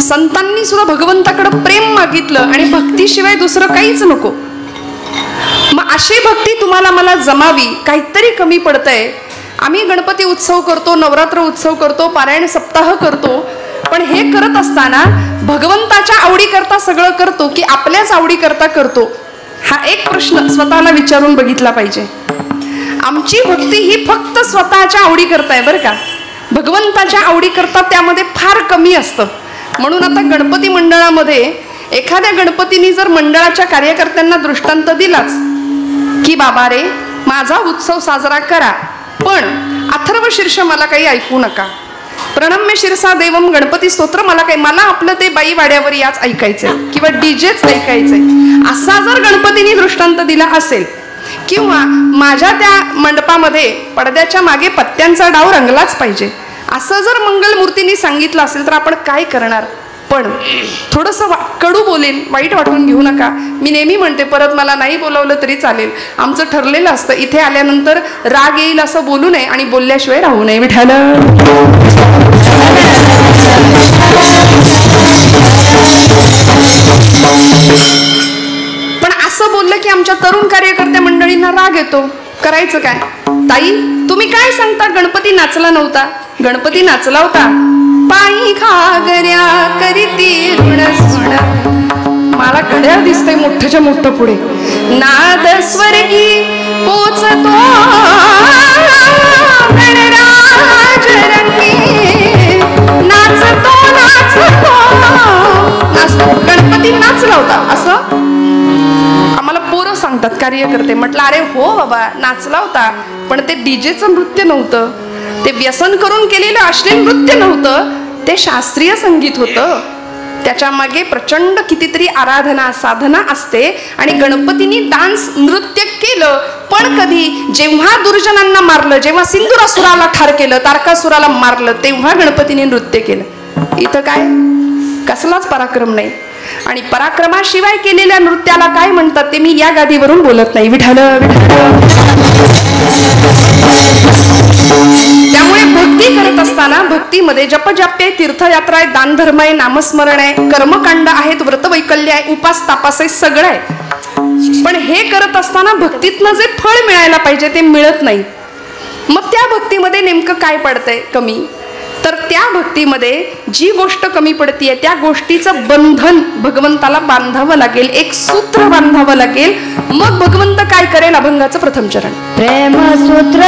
संतांनी सुद्धा भगवंताकडे प्रेम मागितलं आणि भक्तीशिवाय दुसरं काहीच नको. मग अशी भक्ती तुम्हाला मला जमावी, काहीतरी कमी पडतंय. आम्ही गणपती उत्सव करतो, नवरात्र उत्सव करतो, पारायण सप्ताह करतो, पण हे करत असताना भगवंताच्या आवडीकरता सगळं करतो की आपल्याच आवडीकरता करतो? हा एक प्रश्न स्वतःला विचारून बघितला पाहिजे. आमची भक्ती ही फक्त स्वतःच्या आवडीकरता आहे बरं का. भगवंताच्या आवडीकरता त्यामध्ये फार कमी असतं. म्हणून आता गणपती मंडळामध्ये एखाद्या गणपतीने जर मंडळाच्या कार्यकर्त्यांना दृष्टांत दिलाच की बाबा रे माझा उत्सव साजरा करा, पण अथर्व शीर्ष मला काही ऐकू नका, प्रणम्य शिरसा देवम गणपती स्तोत्र मला आपलं ते बाई वाड्यावर याच ऐकायचंय किंवा डीजेच ऐकायचंय, असा जर गणपतीने दृष्टांत दिला असेल, किंवा माझ्या त्या मंडपामध्ये पडद्याच्या मागे पत्त्यांचा डाव रंगलाच पाहिजे असं जर मंगलमूर्तींनी सांगितलं असेल तर आपण काय करणार? पण थोडंसं कडू बोलेन, वाईट वाटून घेऊ नका. मी नेहमी म्हणते, परत मला नाही बोलावलं तरी चालेल. आमचं ठरलेलं असतं इथे आल्यानंतर राग येईल असं बोलू नये आणि बोलल्याशिवाय राहू नये. विठाल पण असं बोललं की आमच्या तरुण कार्यकर्त्या मंडळींना राग येतो. करायचं काय? ताई तुम्ही काय सांगता, गणपती नाचला नव्हता? गणपती नाचला होता. पायी घागऱ्या करीती ऋण सुण. मला घड्याळ दिसतंय मोठ्याच्या मोठं पुढे. नाद स्वर्गी पोचतो गणराज रंगी. नाचतो नाचतो नाचतो. गणपती नाचला होता असं आम्हाला पोरं सांगतात कार्यकर्ते. म्हटलं अरे हो बाबा नाचला होता, पण ते डीजेचं नृत्य नव्हतं, ते व्यसन करून केलेलं अश्लील नृत्य नव्हतं, ते शास्त्रीय संगीत होतं. त्याच्या मागे प्रचंड कितीतरी आराधना साधना असते. आणि गणपतींनी डान्स नृत्य केलं, पण कधी? जेव्हा दुर्जनांना मारलं, जेव्हा सिंधुरासुराला ठार केलं, तारकासुराला मारलं, तेव्हा गणपतीने नृत्य केलं. इथं काय कसलाच पराक्रम नाही. आणि पराक्रमाशिवाय केलेल्या नृत्याला काय म्हणतात ते मी या गादीवरून बोलत नाही. विठाल त्यामुळे भक्ती करत असताना भक्तीमध्ये जपजाप्य आहे, तीर्थयात्रा आहे, दानधर्म आहे, नामस्मरण आहे, कर्मकांड आहेत, व्रतवैकल्य आहे, उपास तापास आहे, सगळं आहे. पण हे करत असताना भक्तीतनं जे फळ मिळायला पाहिजे ते मिळत नाही. मग त्या भक्तीमध्ये नेमकं काय पडतंय कमी? तर त्या भक्तीमध्ये जी गोष्ट कमी पडतीये त्या गोष्टीचं बंधन भगवंताला बांधावं लागेल, एक सूत्र बांधावं लागेल. मग भगवंत काय करेल? अभंगाचं प्रथम चरण. प्रेम सूत्र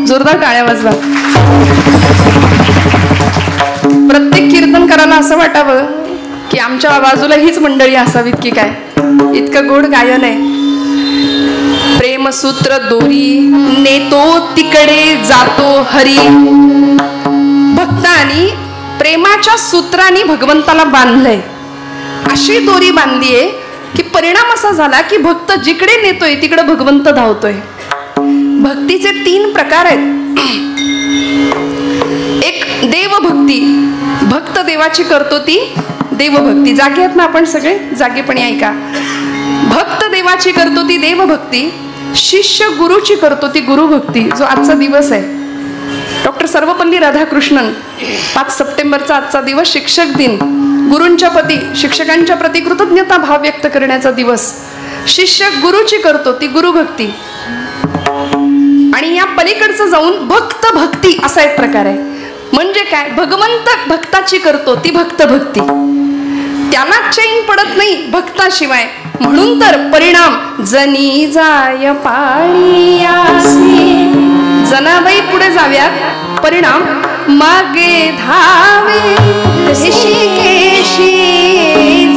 जोरदार टाळ्या वाजवा. प्रत्येक कीर्तन करायला असं वाटावं की आमच्या बाजूला हीच मंडळी असावीत की काय, इतकं गोड गायन आहे. प्रेमसूत्र दोरी नेतो तिकडे जातो हरी. भक्तांनी प्रेमाच्या सूत्रांनी भगवंताला बांधलंय. अशी दोरी बांधलीये की परिणाम असा झाला की भक्त जिकडे नेतोय तिकडे भगवंत धावतोय. भक्तीचे 3 प्रकार आहेत. एक देवभक्ती, भक्त देवाची करतो ती देवभक्ती. जागे आहेत ना आपण सगळे? जागेपणी ऐका. भक्त देवाची करतो ती देवभक्ती, शिष्य गुरुची करतो ती गुरुभक्ती. जो आजचा दिवस आहे, डॉक्टर सर्वपल्ली राधाकृष्णन, 5 सप्टेंबरचा आजचा दिवस शिक्षक दिन, गुरूंच्या प्रती, शिक्षकांच्या प्रती कृतज्ञता भाव व्यक्त करण्याचा दिवस. शिष्य गुरुची करतो ती गुरुभक्ती. आणि या पलीकडचं जाऊन भक्त भक्ती असा एक प्रकार आहे. म्हणजे काय? भगवंत भक्ताची करतो ती भक्त भक्ती. त्याला चैन पडत नाही भक्ताशिवाय. म्हणून तर परिणाम जनी जाय पाळीयासी. जनाबाई पुढे जाव्यात, परिणाम मागे धावे ऋषिकेशी.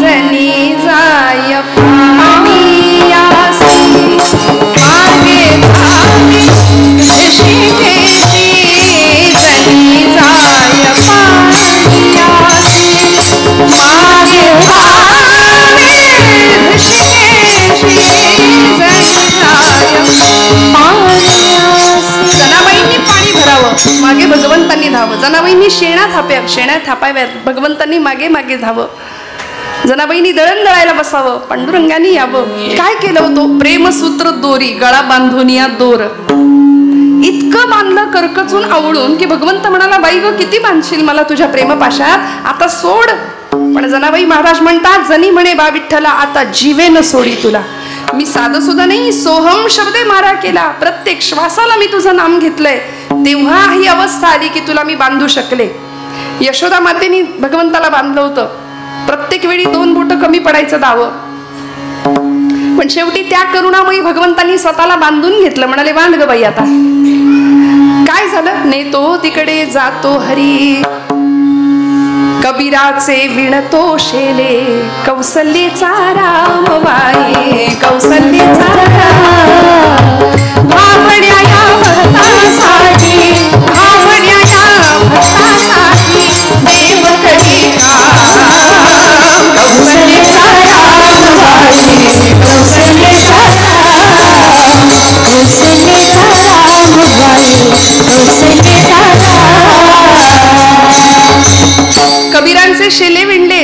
जनी जाय पाळीयासी, मागे धावे ऋषिकेशी. जनी जाय पाळीयासी, मागे धावे ऋषिकेशी. जनाबाईंनी पाणी भरावं, मागे भगवंतांनी धावं. जनाबाईंनी शेणा थापाव्यात, भगवंतांनी मागे मागे धावं. जनाबाईंनी दळण दळायला बसावं, पांडुरंगानी यावं. काय केलं होतं? प्रेमसूत्र दोरी गळा बांधून या दोर. इतकं बांधलं करकचून आवळून की भगवंत म्हणाला, बाई ग किती बांधशील मला तुझ्या प्रेमपाशात, आता सोड. पण जनाबाई महाराज म्हणतात, जनी म्हणे बा विठ्ठला आता जीवेन सोडी तुला. मी साधं सुद्धा नाही, सोहम शब्दे मारा केला. प्रत्येक श्वासाला मी तुझं नाम घेतलंय. तेव्हा ही अवस्था आली की तुला मी बांधू शकले. यशोदा मातेनी भगवंताला बांधलं होतं. प्रत्येक वेळी 2 बोटं कमी पडायचं दावं. पण शेवटी त्या करुणामयी भगवंतांनी स्वतःला बांधून घेतलं. म्हणाले, बांध ग बाई आता. काय झालं? नेतो तिकडे जातो हरी, कबीराचे विणतो शेले. कौसल्येचा राम वाई, कौसल्येचा राम. भावड्या या भक्तासाठी, भावड्या या भक्तासाठी देव करी काम. कौसल्येचा राम वाई, कौसल्येचा राम. कौसल्येचा राम वाई, कौसल्येचा राम. कबीरांचे शेले विणले,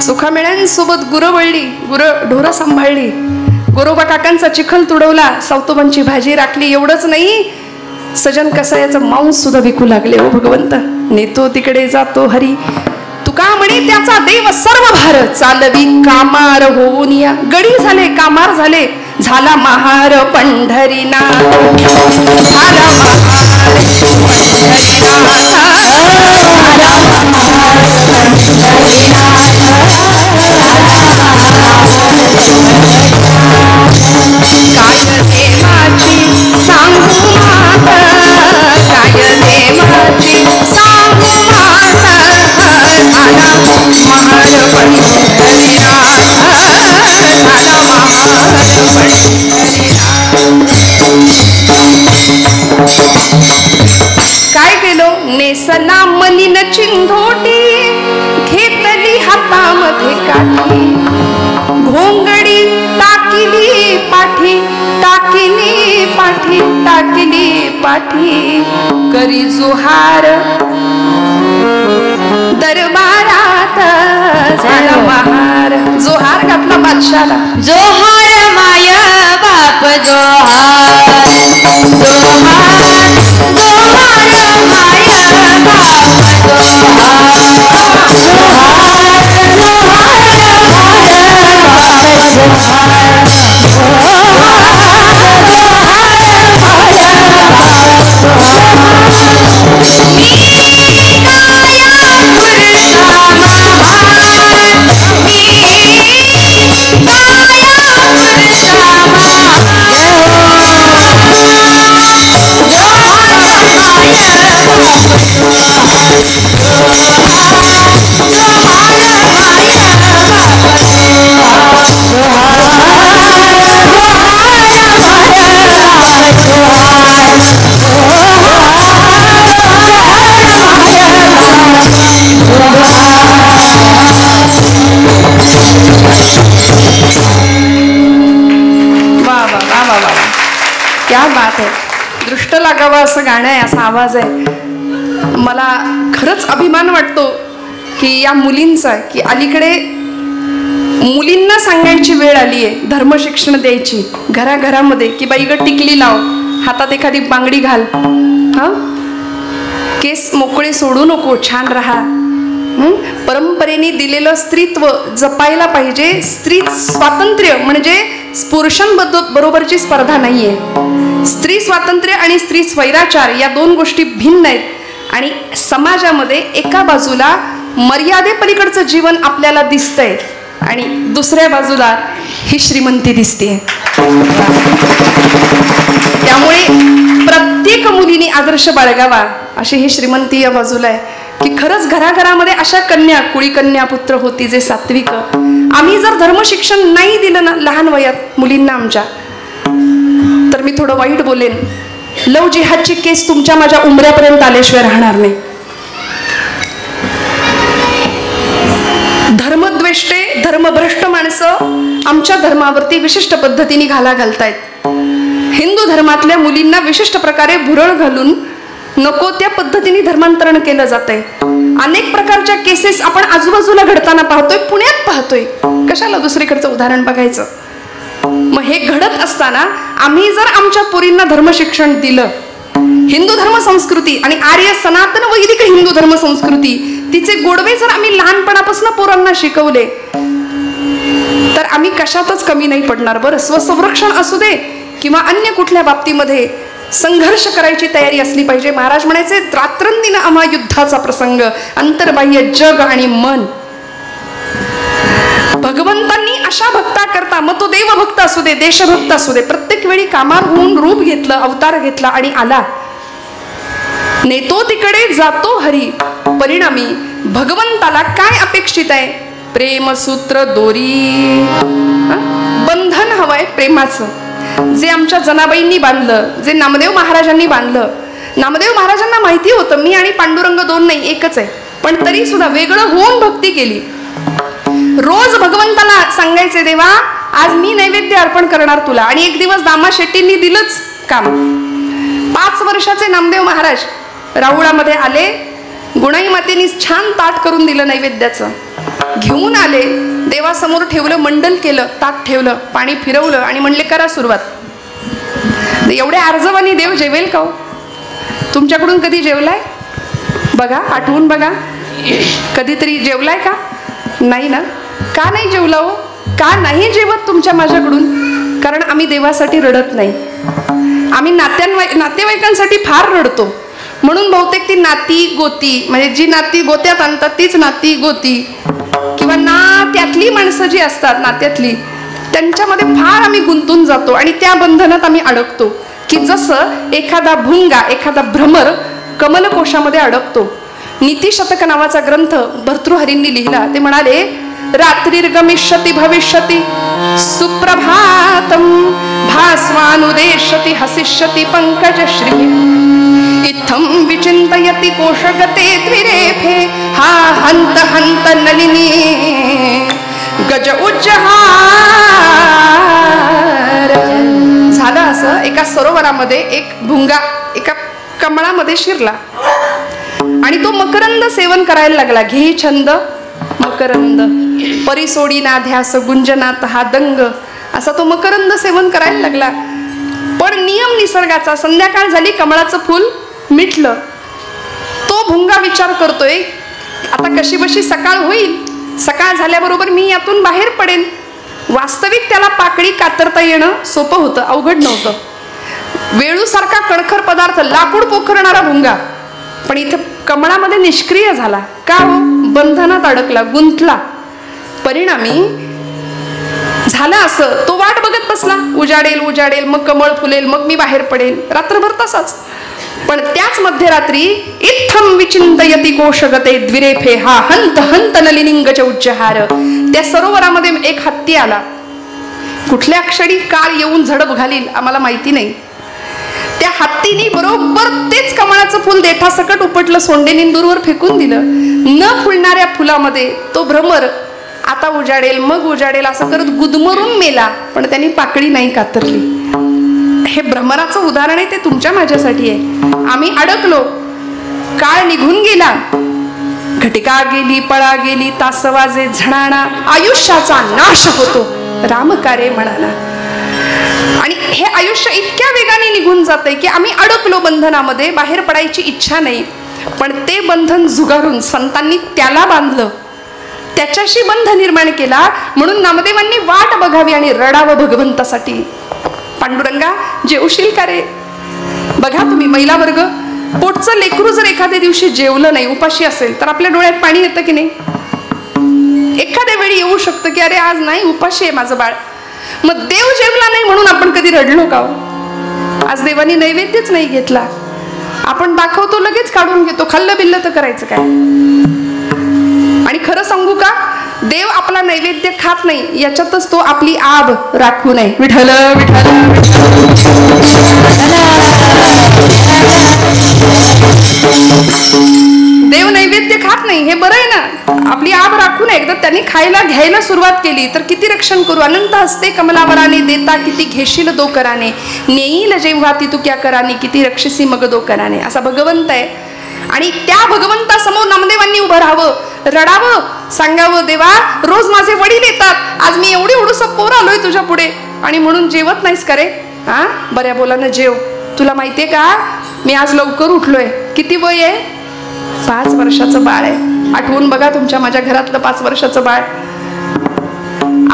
सुखामेळ्यांसोबत गुरं वळली, ढोरं सांभाळली. गोरोबा काकांचा चिखल तुडवला, सावतोबांची भाजी राखली. एवढंच नाही, सजन कसायाचं मांस सुद्धा विकू लागले. हो भगवंत, नेतो तिकडे जातो हरी. तुका म्हणे त्याचा देव सर्व भार, चालवी कामार होऊन या. गडी झाले, कामार झाले, झाला महार पंढरीनाथ. झाला महार पंढरीनाथ. काय देवाची सांगू मात, काय देवाची सांगू मात. झाला महार पंढरीनाथ, झाला महार काय केलं? नेसला मलिन चिंधोटी, घेतली हातामध्ये काठी. घोंगडी टाकिली पाठी, टाकिली पाठी, टाकिली पाठी. करी जोहार दरबारात, झाला महार. जोहार घातला बादशाला. जोहार माय बाप जोहार, जोहार जोहार माय बाप जोहार. जोहार जोहार माय बाप जोहार. क्या बात आहे. दृष्ट लागावं असं गाणं आहे, असा आवाज आहे. मला खरंच अभिमान वाटतो की या मुलींचा, की अलीकडे मुलींना सांगायची वेळ आली आहे धर्मशिक्षण द्यायची घराघरामध्ये, की बाई ग टिकली लाव, हातात एखादी बांगडी घाल, हा केस मोकळे सोडू नको, छान राहा. परंपरेने दिलेलं स्त्रीत्व जपायला पाहिजे. स्त्री स्वातंत्र्य म्हणजे पुरुषांबरोबरची स्पर्धा नाहीये. स्त्री स्वातंत्र्य आणि स्त्री स्वैराचार या दोन गोष्टी भिन्न आहेत. आणि समाजामध्ये एका बाजूला मर्यादेपलीकडचं जीवन आपल्याला दिसतंय आणि दुसऱ्या बाजूला ही श्रीमंती दिसते. त्यामुळे प्रत्येक मुलीने आदर्श बाळगावा अशी ही श्रीमंती या बाजूला आहे, की खरंच घराघरामध्ये अशा कन्या, कुळी कन्या पुत्र होती जे सात्विक. आम्ही जर धर्मशिक्षण नाही दिलं ना लहान वयात मुलींना आमच्या, तर मी थोडं वाईट बोलेन, लव जिहादची केस तुमच्या माझ्या उमऱ्यापर्यंत आल्याशिवाय राहणार नाही. धर्मद्वेष्टे, धर्मभ्रष्ट माणसं आमच्या धर्मावरती विशिष्ट पद्धतीने घाला घालतायत. हिंदू धर्मातल्या मुलींना विशिष्ट प्रकारे भुरळ घालून नको त्या पद्धतीने धर्मांतरण केलं जातंय. अनेक प्रकारच्या केसेस आपण आजूबाजूला घडताना पाहतोय, पुण्यात पाहतोय, कशाला दुसरीकडचं उदाहरण बघायचं. मग हे घडत असताना आम्ही जर आमच्या पोरींना धर्मशिक्षण दिलं, हिंदू धर्म संस्कृती आणि आर्य सनातन वैदिक हिंदू धर्म संस्कृती तिचे गोडवे जर आम्ही लहानपणापासून पोरांना शिकवले, तर आम्ही कशातच कमी नाही पडणार. बरं, स्वसंरक्षण असू दे किंवा अन्य कुठल्या बाबतीमध्ये संघर्ष करायची तयारी असली पाहिजे. महाराज म्हणायचे, रात्रंदिन आम्हा युद्धाचा प्रसंग, अंतर्बाह्य जग आणि मन. भगवंतांनी अशा भक्ता करता, मग तो देवभक्त असू दे, देशभक्त असू दे, प्रत्येक वेळी कामार होऊन रूप घेतलं, अवतार घेतला आणि आला. नेतो तिकडे जातो हरी. परिणामी भगवंताला काय अपेक्षित आहे? प्रेमसूत्र दोरी, बंधन हवंय प्रेमाचं, जे आमच्या जनाबाईंनी बांधलं, जे नामदेव महाराजांनी बांधलं. नामदेव महाराजांना माहिती होतं मी आणि पांडुरंग दोन नाही, एकच आहे, पण तरी सुद्धा वेगळं होऊन भक्ती केली. रोज भगवंताला सांगायचे, देवा आज मी नैवेद्य अर्पण करणार तुला. आणि एक दिवस दामा शेट्टींनी दिलंच काम. 5 वर्षाचे नामदेव महाराज राहुळामध्ये आले, गुणाई मातेनी छान ताट करून दिलं नैवेद्याचं, घेऊन आले, देवासमोर ठेवलं, मंडल केलं, ताट ठेवलं, पाणी फिरवलं आणि म्हणले करा सुरुवात. एवढ्या आर्जवानी देव जेवेल का हो? तुमच्याकडून कधी जेवलाय? बघा, आठवून बघा, कधीतरी जेवलाय का? नाही ना. का नाही जेवला हो? का नाही जेवत तुमच्या माझ्याकडून? कारण आम्ही देवासाठी रडत नाही, आम्ही नातेवाईकांसाठी फार रडतो. म्हणून बहुतेक ती नाती गोती, म्हणजे जी नाती गोत्यात आणतात तीच नाती गोती, किंवा नात्यातली माणसं जी असतात नात्यातली, त्यांच्यामध्ये फार आम्ही गुंतून जातो आणि त्या बंधनात आम्ही अडकतो. की जसं एखादा भुंगा, एखादा भ्रमर कमलकोशामध्ये अडकतो. नीतिशतक नावाचा ग्रंथ भर्तृहरींनी लिहिला. ते म्हणाले, रात्रिर्गमिष्यति भविष्यति सुप्रभातम भास्वानुदेशति हसिष्यति पंकजश्री इत्थं विचिन्तयति कोशगते द्विरेफे हा हंत हंत नलिनी गज उज्जहार. झालं असं, एका सरोवरामध्ये एक भुंगा एका कमळामध्ये शिरला आणि तो मकरंद सेवन करायला लागला. घे छंद मकरंद परिसोडी ना ध्यास गुंजनात हा दंग, असा तो मकरंद सेवन करायला लागला. पण नियम निसर्गाचा, संध्याकाळ झाली, कमळाचं फूल मिटलं. तो भुंगा विचार करतोय, आता कशी बशी सकाळ होईल, सकाळ झाल्याबरोबर मी यातून बाहेर पडेन. वास्तविक त्याला पाकळी कातरता येणं सोपं होतं, अवघड नव्हतं. वेळूसारखा कणखर पदार्थ, लाकूड पोखरणारा भुंगा, पण इथे कमळामध्ये निष्क्रिय झाला. का हो? बंधनात अडकला, गुंतला. परिणामी झालं असं, तो वाट बघत बसला, उजाडेल उजाडेल, मग कमळ फुलेल, मग मी बाहेर पडेल, रात्रभर तसाच. पण त्याच मध्यरात्री इत्थम विचिंतयति कोशगते द्विरेफे हा हंत हंत नलिनिंगच उज्जहार. त्या सरोवरामध्ये एक हत्ती आला. कुठल्या क्षणी काळ येऊन झडप घालील आम्हाला माहिती नाही. त्या हत्तीने बरोबर तेच कमळाचं फुल देठासकट उपटलं, सोंडेने दूरवर फेकून दिलं. न फुलणाऱ्या फुलामध्ये तो भ्रमर आता उजाडेल मग उजाडेल असं करत गुदमरून मेला, पण त्यांनी पाकळी नाही कातरली. हे भ्रमराचं उदाहरण आहे, ते तुमच्या माझ्यासाठी आहे. आम्ही अडकलो, काळ निघून गेला, घटिका गेली, पळा गेली, तास वाजे झणाणा, आयुष्याचा नाश होतो रामकारे म्हणाला. आणि हे आयुष्य इतक्या वेगाने निघून जातंय की आम्ही अडकलो बंधनामध्ये, बाहेर पडायची इच्छा नाही. पण ते बंधन झुगारून संतांनी त्याला बांधलं, त्याच्याशी बंध निर्माण केला. म्हणून नामदेवांनी वाट बघावी आणि रडावं भगवंतासाठी. पांडुरंगा जेवशील का रे? बघा तुम्ही महिला वर्ग, पोटचं लेकरू जर एखाद्या दिवशी जेवलं नाही, उपाशी असेल, तर आपल्या डोळ्यात पाणी येतं की नाही? एखाद्या वेळी येऊ शकतं की अरे आज नाही, उपाशी आहे माझं बाळ. मग देव जेवला नाही म्हणून आपण कधी रडलो का? आज देवानी नैवेद्यच नाही घेतला, आपण दाखवतो, लगेच काढून घेतो. खाल्लं बिल्लं तर करायचं काय? आणि खरं सांगू का, देव आपला नैवेद्य खात नाही याच्यातच तो आपली आब राखू नये. विठ्ठल विठ्ठल देव नैवेद्य खात नाही हे बरं आहे ना, आपली आब राखू नये. एकदा त्यांनी खायला घ्यायला सुरुवात केली तर किती रक्षण करू. अनंत हस्ते कमलावराने देता किती घेशील दो कराने, नेईल जेव्हा ती तू क्या कराने, किती रक्षसी मग दो कराने. असा भगवंत आहे. आणि त्या भगवंतासमोर नामदेवांनी उभं राहावं, रडावं, सांगावं, देवा रोज माझे वडील येतात, आज मी एवढी एवढूसं पोर आलोय तुझ्या पुढे आणि म्हणून जेवत नाहीस का रे? हा बऱ्या बोलानं जेव. तुला माहितीये का मी आज लवकर उठलोय. किती वय आहे? 5 वर्षाचं बाळ आहे. आठवून बघा तुमच्या माझ्या घरातलं 5 वर्षाचं बाळ.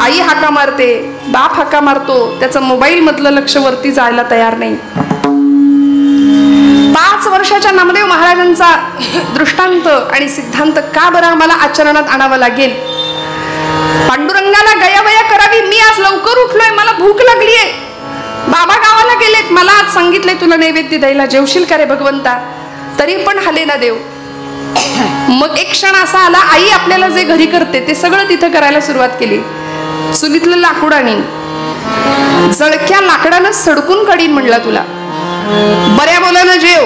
आई हाका मारते, बाप हाका मारतो, त्याचं मोबाईल मधलं लक्ष वरती जायला तयार नाही. 5 वर्षाच्या नामदेव महाराजांचा दृष्टांत आणि सिद्धांत का बरं आम्हाला आचरणात आणावं लागेल? पांडुरंगाला गयावया करावी. मी आज लवकर उठलोय, मला भूक लागलीये, बाबा गावाला गेलेत, मला आज सांगितलंय तुला नैवेद्य द्यायला, जेवशील का रे भगवंता? तरी पण हाले ना देव. मग एक क्षण असा आला, आई आपल्याला जे घरी करते ते सगळं तिथं करायला सुरुवात केली. चुलीतलं लाकूड आणीन, जळक्या लाकडानं सडकून काढीन म्हणला तुला, बऱ्या बोलानं जेव.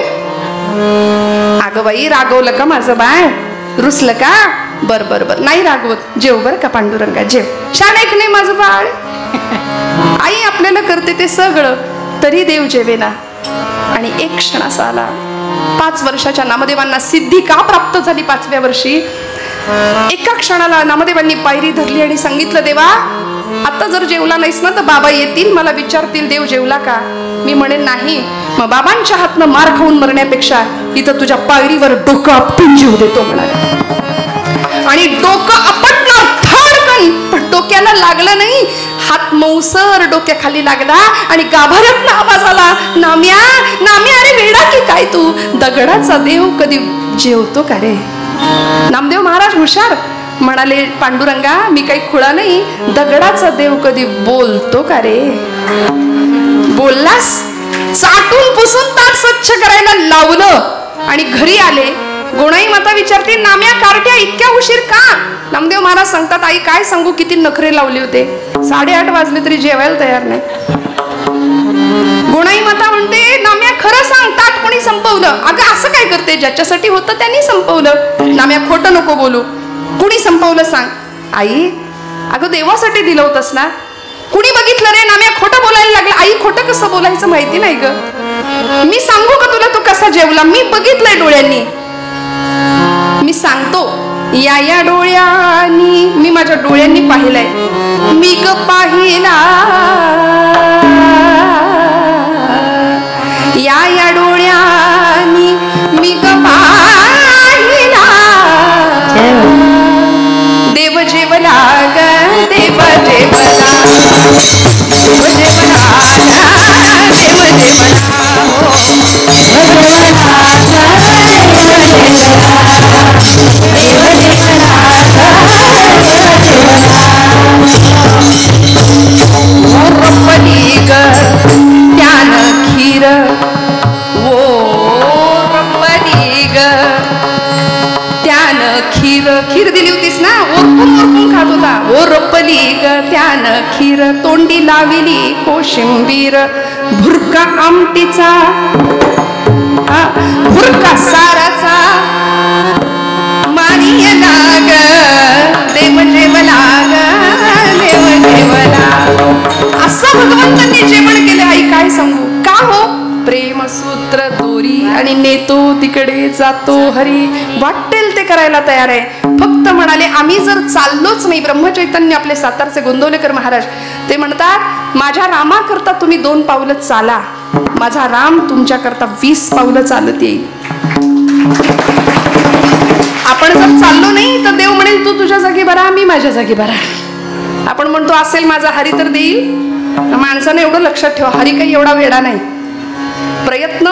अगं बाई रागवलं का माझं बाळ? रुसलं का? बर बर बर नाही रागवत, जेव बर का पांडुरंगा जेव. शाळेक नाही माझं बाळ. आई आपल्याला करते ते सगळं तरी देव जेवेना. आणि एक क्षण असा आला, 5 वर्षाच्या नामदेवांना सिद्धी का प्राप्त झाली 5व्या वर्षी? एका क्षणाला नामदेवांनी पायरी धरली आणि सांगितलं, देवा आता जर जेवला नाहीस ना तर बाबा येतील, मला विचारतील देव जेवला का? मी म्हणेन नाही. मग बाबांच्या हातनं मार खाऊन मरण्यापेक्षा इथं तुझ्या पायरीवर डोकं आपटून जीव देतो म्हणाला. आणि डोकं आपटलं थडकन, पण डोक्याला लागलं नाही. हात मौसर डोक्याखाली लागला आणि गाभाऱ्यातनं आवाज आला, नाम्या नाम्या, अरे वेडा की काय तू? दगडाचा देव कधी जेवतो का रे? नामदेव महाराज हुशार म्हणाले, पांडुरंगा मी काही खुळा नाही, दगडाचा देव कधी बोलतो का रे? बोललास? चाटून पुसून ताट स्वच्छ करायला लावलं आणि घरी आले. गोणाई माता विचारते, नाम्या कारट्या इतक्या उशीर का? नामदेव महाराज सांगतात, आई काय सांगू किती नखरे लावले होते, 8:30 वाजले तरी जेवायला तयार नाही. गोणाई माता म्हणते, नाम्या खरं सांग, ताट कोणी संपवलं? अगं असं काय करते, ज्याच्यासाठी होतं त्यांनी संपवलं. नाम्या खोटं नको बोलू, कुणी संपवलं सांग. आई अगं देवासाठी दिलं होतंस ना, कुणी बघितलं रे? नाम्या खोटं बोलायला लागला. आई खोटं कसं बोलायचं माहिती नाही ग, मी सांगू का तुला तो कसा जेवला? मी बघितलंय डोळ्यांनी, मी सांगतो. या या डोळ्यांनी, मी माझ्या डोळ्यांनी पाहिलंय, मी ग पाहिला. या या डोळ्यांनी मी ग पाहिला. देव जेवला ग, देव जेवला, देव जेवला ग, देव जेवला, खीर ओ रब्बनी ग, त्यानं खीर दिली होतीस ना, ओरपून खात होता. ओ रब्बनी ग त्यानं खीर, तोंडी लाविली कोशिंबीर, भुरका आमटीचा, भुरका साराचा, मानिय लाग, देव जेवला ग, देव जेवला. असं भगवंतांनी जेवण केलं. आई काय सांगू, का हो? प्रेमसूत्र दोरी आणि नेतो तिकडे जातो हरी, वाटेल ते करायला तयार आहे. फक्त म्हणाले आम्ही जर चाललोच नाही. ब्रह्मचैतन्य आपले सातारचे गोंदवलेकर महाराज ते म्हणतात माझ्या रामाकरता तुम्ही 2 पावलं चाला, माझा राम तुमच्याकरता 20 पावलं चालत येईल. आपण जर चाललो नाही तर देव म्हणेल तू तुझ्या जागी बरा, मी माझ्या जागी बरा. आपण म्हणतो असेल माझा हरी तर देईल. माणसाने एवढं लक्षात ठेवा, हरी काही एवढा वेडा नाही. प्रयत्न,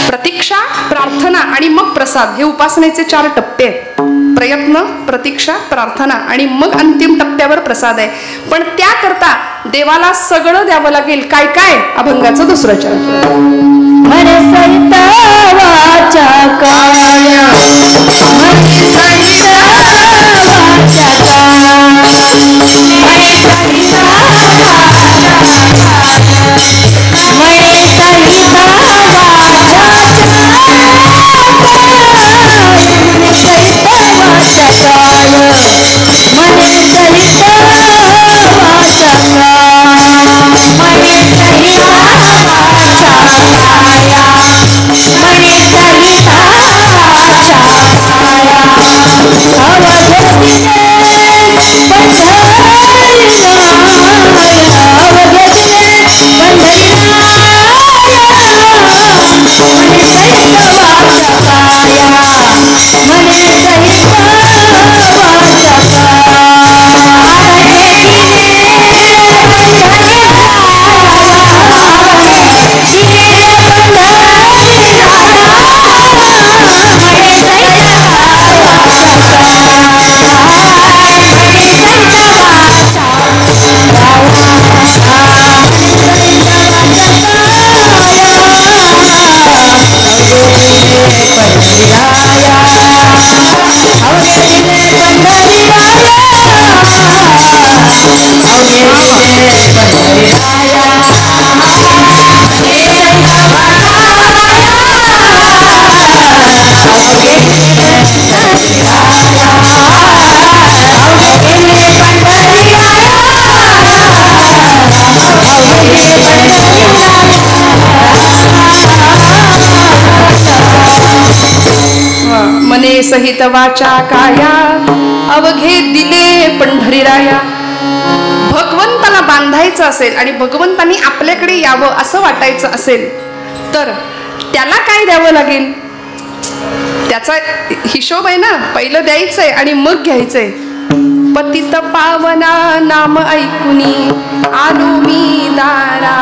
प्रतीक्षा, प्रार्थना आणि मग प्रसाद हे उपासनेचे 4 टप्पे आहेत. प्रयत्न, प्रतीक्षा, प्रार्थना आणि मग अंतिम टप्प्यावर प्रसाद आहे. पण त्याकरता देवाला सगळं द्यावं लागेल. काय काय? अभंगाचं 2रं चरण. मन सहित वाचा काया, मन सहित वाचा काया, मन सहित वाचा मने सहित वाचा काया, अवघे दिले पंढरीराया. भगवंताला बांधायचं असेल आणि भगवंतानी आपल्याकडे यावं असं वाटायचं असेल तर त्याला काय द्यावं लागेल? त्याचा हिशोब आहे ना, पहिलं द्यायचंय आणि मग घ्यायचंय. पतित पावना नाम ऐकुनी आलो मी दारा,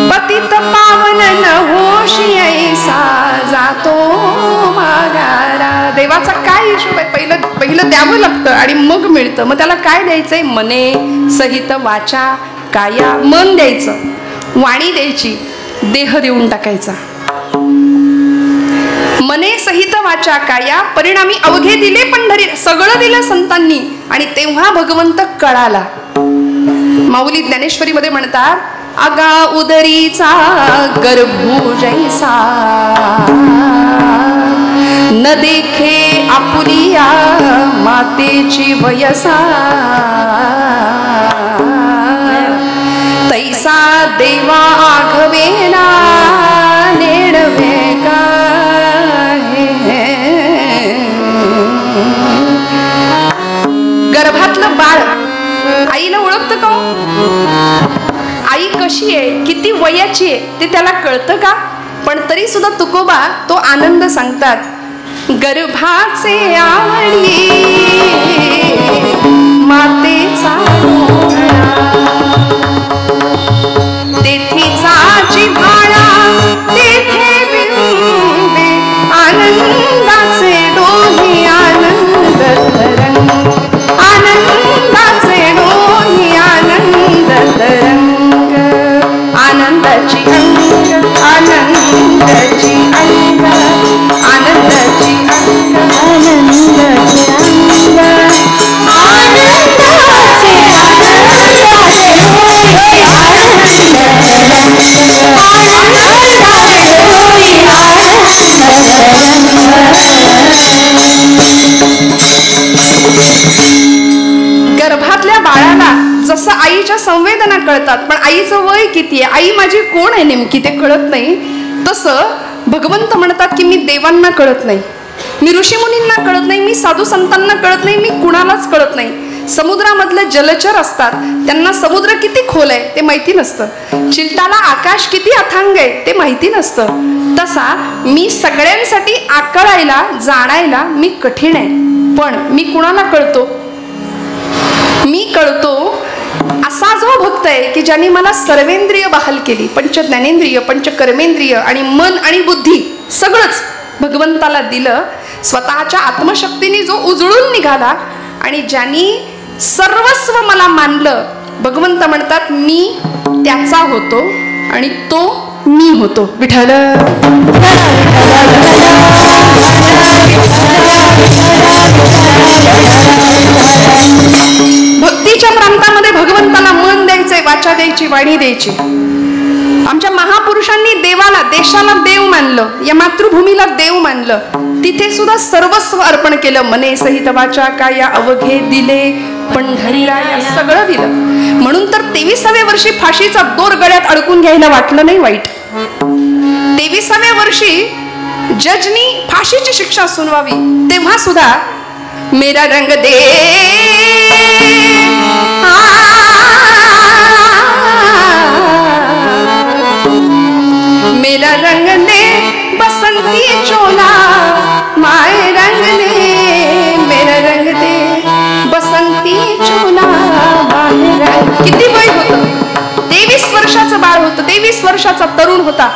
पतित पावन न होशी ऐसा जातो मागारा. देवाचा काय हिशोब आहे? पहिलं द्यावं लागतं आणि मग मिळतं. मग त्याला काय द्यायचंय? मने सहित वाचा काया. मन द्यायचं, वाणी द्यायची, देह देऊन टाकायचा. मने सहित वाचा काया, परिणामी अवघे दिले पंढरी. सगळं दिलं संतांनी आणि तेव्हा भगवंत कळाला. माऊली ज्ञानेश्वरी मध्ये म्हणतात, अगा उदरीचा गर्भू जैसा न देखे आपुलिया मातेची वयसा, तैसा देवा आघवेना नेडवे का. गर्भातलं बाळ आईला ओळखतं का? आई कशी आहे, किती वयाची आहे ते त्याला कळतं का? पण तरी सुद्धा तुकोबा तो आनंद सांगतात. गर्भाचे आवडी मातेचा तेथीचा जिव्हाळा तेथे बिंबे आनंदाचे डोही आनंद तरंग, आनंदाचे डोही आनंद तरंग, आनंदाची अंग आनंदाची अंग आनंदाची अंग आनंदाची अंग आनंदाचे गर्भातल्या बाळाला जसं आईच्या संवेदना कळतात, पण आईचं वय किती आहे, आई माझी कोण आहे नेमकी ते कळत नाही. तसं भगवंत म्हणतात की मी देवांना कळत नाही, मी ऋषीमुनींना कळत नाही, मी साधू संतांना कळत नाही, मी कुणालाच कळत नाही. समुद्रामधले जलचर असतात, त्यांना समुद्र किती खोल आहे ते माहिती नसतं, चिलटाला आकाश किती अथांग आहे ते माहिती नसतं. तसा मी सगळ्यांसाठी आकळायला जाणायला मी कठीण आहे. पण मी कुणाला कळतो? मी कळतो असा जो भक्त आहे की ज्यांनी मला सर्वेंद्रिय बहाल केली, पंच ज्ञानेंद्रिय, पंच कर्मेंद्रिय आणि मन आणि बुद्धी सगळंच भगवंताला दिलं, स्वतःच्या आत्मशक्तीने जो उजळून निघाला आणि ज्यांनी सर्वस्व मला मानलं. भगवंत म्हणतात मी त्याचा होतो आणि तो मी होतो. विठ्ठल भक्तीच्या प्रांतामध्ये भगवंताला मन द्यायचंय, वाचा द्यायची, वाणी द्यायची. आमच्या महापुरुषांनी देवाला, देशाला देव मानलं, या मातृभूमीला देव मानलं. तिथे सुद्धा सर्वस्व अर्पण केलं. मने सहित वाचा काया अवघे दिले पंढरीराया, सगळं दिलं. म्हणून तर 23व्या वर्षी फाशीचा दोर गळ्यात अडकून घ्यायला वाटलं नाही वाईट. 23व्या वर्षी जजनी फाशीची शिक्षा सुनवावी तेव्हा सुद्धा मेरा रंग दे मेरा रंग दे बसंती चोला, माय रंग दे मेरा रंग दे बसंती चोला, माय रंग. किती वय होतं? 23 वर्षाचं बाळ होतं, 23 वर्षाचा तरुण होता.